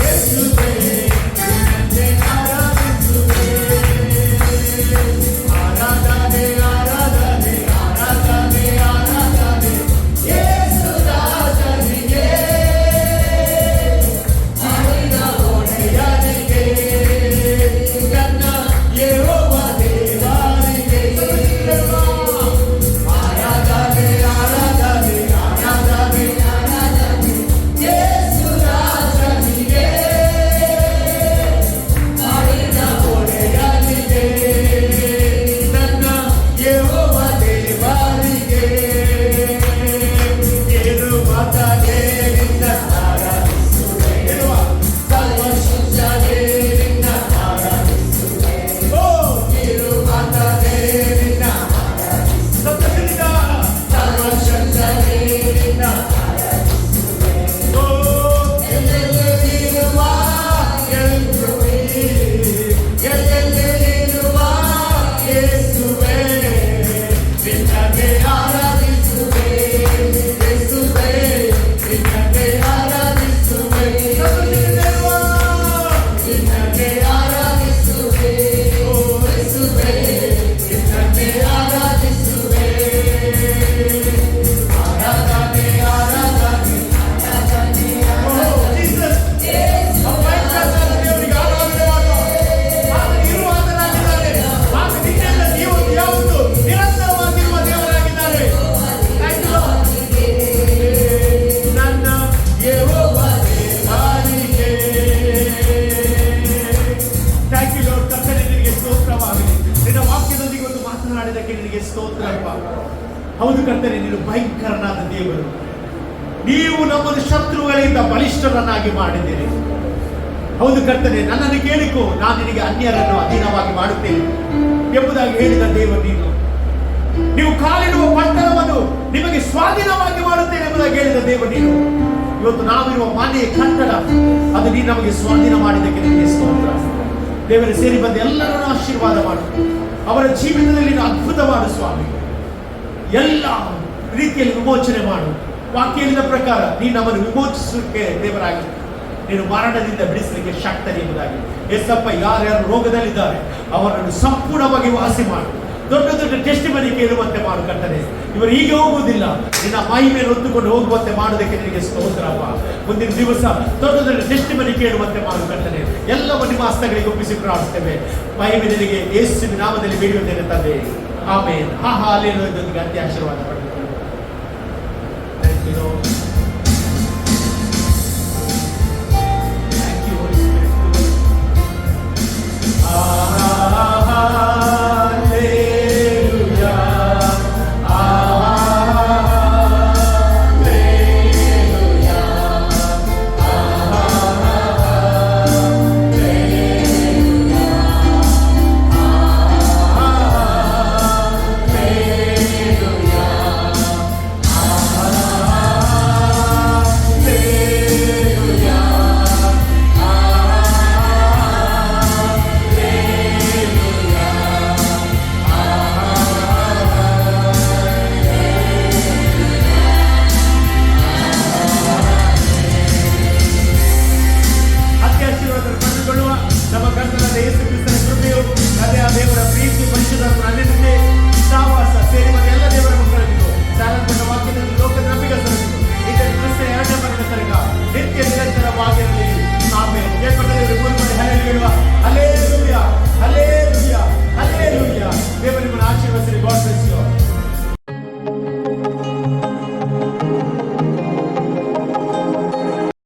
ಯೇಸುವೇ, ನಿನ್ನನ್ನೇ ಆರಾಧಿಸುವೆ. ಆರಾಧನೆ ಆರಾಧನೆ ಆರಾಧನೆ ಆರಾಧನೆ ಯೇಸು ರಾಜನಿಗೆ, ಮಾಡಿದ ಒಡೆಯನಿಗೆ, ನನ್ನ ಯೆಹೋವ ದೇವರಿಗೆ. ಆರಾಧನೆ ಆರಾಧನೆ ಆರಾಧನೆ ಆರಾಧನೆ ಯೇಸು ರಾಜನಿಗೆ, ಮಾಡಿದ ಒಡೆಯನಿಗೆ, ನನ್ನ ಯೆಹೋವ ದೇವರಿಗೆ. ಇರುವಾತನೇ ನಿನ್ನನ್ನು ಆರಾಧಿಸುವೆ, ಸರ್ವಶಕ್ತನೇ ನಿನ್ನನ್ನು ಆರಾಧಿಸುವೆ. ಓ ಇರುವಾತನೇ ನಿನ್ನನ್ನು ಆರಾಧಿಸುವೆ, ಸರ್ವಶಕ್ತನೇ ನಿನ್ನನ್ನು ಆರಾಧಿಸುವೆ. ಓ ಎಲ್ಲೆಲ್ಲಿ ಇರುವ ಎಲ್ರೋಹಿ, ಎಲ್ಲೆಲ್ಲಿ ಇರುವ ಯೇಸುವೇ, ನಿನ್ನನ್ನೇ ಆರಾಧಿಸುವೆ ಯೇಸುವೇ, ನಿನ್ನನ್ನೇ ಆರಾಧಿಸುವೆ. ನಿನ್ನನ್ನೇ ಆರಾಧಿಸುವೆ ಓ ಯೇಸುವೇ, ನಿನ್ನನ್ನೇ ಆರಾಧಿಸುವೆ. ಆರಾಧನೆ ಆರಾಧನೆ ಆರಾಧನೆ ಆರಾಧನೆ ಯೇಸು ದೇವರಿಗೆ ಆರಾಧನೆ ಮಾಡುವ. ಆತ ಇರುವಾತನಾಗಿದ್ದಾನೆ, ಆತ ನಿನ್ನೆಲ್ಲ ಜೀವನ ಯಾವುದು ನಿರಂತರವಾಗಿರುವ ದೇವರಾಗಿದ್ದಾನೆ. Thank you Lord. ನನ್ನ ಯೆಹೋವ ದೇವರಿಗೆ. Thank you Lord. ಕರ್ತನೇ, ನಿನಗೆ ಸ್ತೋತ್ರವಾಗಲಿ. ನಿನ್ನ ವಾಕ್ಯದೊಂದಿಗೆ ಒಂದು ಮಾತನಾಡಿದಕ್ಕೆ ನಿನಗೆ ಸ್ತೋತ್ರಪ್ಪ. ಹೌದು ಕರ್ತನೇ, ನೀನು ಭಯಂಕರನಾದ ದೇವರು. ನೀವು ನಮ್ಮನ್ನು ಶತ್ರುಗಳಿಂದ ಬಲಿಷ್ಠರನ್ನಾಗಿ ಮಾಡಿದ್ದೀರಿ. ಹೌದು ಕರ್ತನೇ, ನನ್ನನ್ನು ಕೇಳಿಕೋ, ನಾನು ನಿನಗೆ ಅನ್ಯರನ್ನು ಅಧೀನವಾಗಿ ಮಾಡುತ್ತೇನೆ ಎಂಬುದಾಗಿ ಹೇಳಿದ ದೇವರು ನೀನು. ನೀವು ಕಾಲಿಡುವ ಪಟ್ಟಣವನ್ನು ನಿಮಗೆ ಸ್ವಾಧೀನವಾಗಿ ಮಾಡುತ್ತೇನೆ ಎಂಬುದಾಗಿ ಹೇಳಿದ ದೇವ ನೀನು. ಇವತ್ತು ನಾವಿರುವ ಮನೆಯ ಕಟ್ಟಡ ಅದು ನೀನು ನಮಗೆ ಸ್ವಾಧೀನ ಮಾಡಿದ್ದಕ್ಕೆ ನಿಮಗೆ ಸ್ತೋತ್ರ. ದೇವರೇ, ಸೇರಿ ಬಂದು ಎಲ್ಲರನ್ನು ಆಶೀರ್ವಾದ ಮಾಡು. ಅವರ ಜೀವಿತದಲ್ಲಿ ನೀನು ಅದ್ಭುತ ಮಾಡು ಸ್ವಾಮಿ. ಎಲ್ಲ ರೀತಿಯಲ್ಲಿ ವಿಮೋಚನೆ ಮಾಡು. ವಾಕ್ಯದ ಪ್ರಕಾರ ನೀನು ನಮ್ಮನ್ನು ವಿಮೋಚಿಸಲಿಕ್ಕೆ ದೇವರಾಗಿ, ನೀನು ಮರಣದಿಂದ ಬಿಡಿಸಲಿಕ್ಕೆ ಶಕ್ತನಿ ಎಂಬುದಾಗಿ. ಎಸಪ್ಪ, ಯಾರ್ಯಾರು ರೋಗದಲ್ಲಿದ್ದಾರೆ ಅವರನ್ನು ಸಂಪೂರ್ಣವಾಗಿ ವಾಸಿ ಮಾಡು. ದೊಡ್ಡ ದೊಡ್ಡ ಟೆಸ್ಟಿಮನಿ ಕೇಳುವಂತೆ ಮಾಡು ಕರ್ತನೆ. ಇವರು ಹೀಗೆ ಹೋಗುವುದಿಲ್ಲ, ನಿನ್ನ ಮಹಿಮೆಯನ್ನು ಹೊತ್ತುಕೊಂಡು ಹೋಗುವಂತೆ ಮಾಡೋದಕ್ಕೆ ನಿನಗೆ ಸ್ತೋತ್ರಪ್ಪ. ಮುಂದಿನ ದಿವಸ ದೊಡ್ಡ ದೊಡ್ಡ ಟೆಸ್ಟಿಮನಿ ಕೇಳುವಂತೆ ಮಾಡು ಕರ್ತನೆ. ಎಲ್ಲವೂ ನಿಮ್ಮ ಹಸ್ತಗಳಿಗೆ ಒಪ್ಪಿಸಿ ಪ್ರಾರ್ಥಿಸ್ತೇವೆ. ಮಹಿಮೆ ನಿನಗೆ ಯೇಸುವಿನ ನಾಮದಲ್ಲಿ ಬೇಡುತ್ತೇನೆ ತಂದೆ, ಆಮೇನ್. ಹಾ, ಹಾಲೆಲೂಯಾ. ಇದೊಂದಿಗೆ ಅತ್ಯ ಆಶೀರ್ವಾದ ಪಡೆದುಕೊಳ್ಳಿ. Thank you.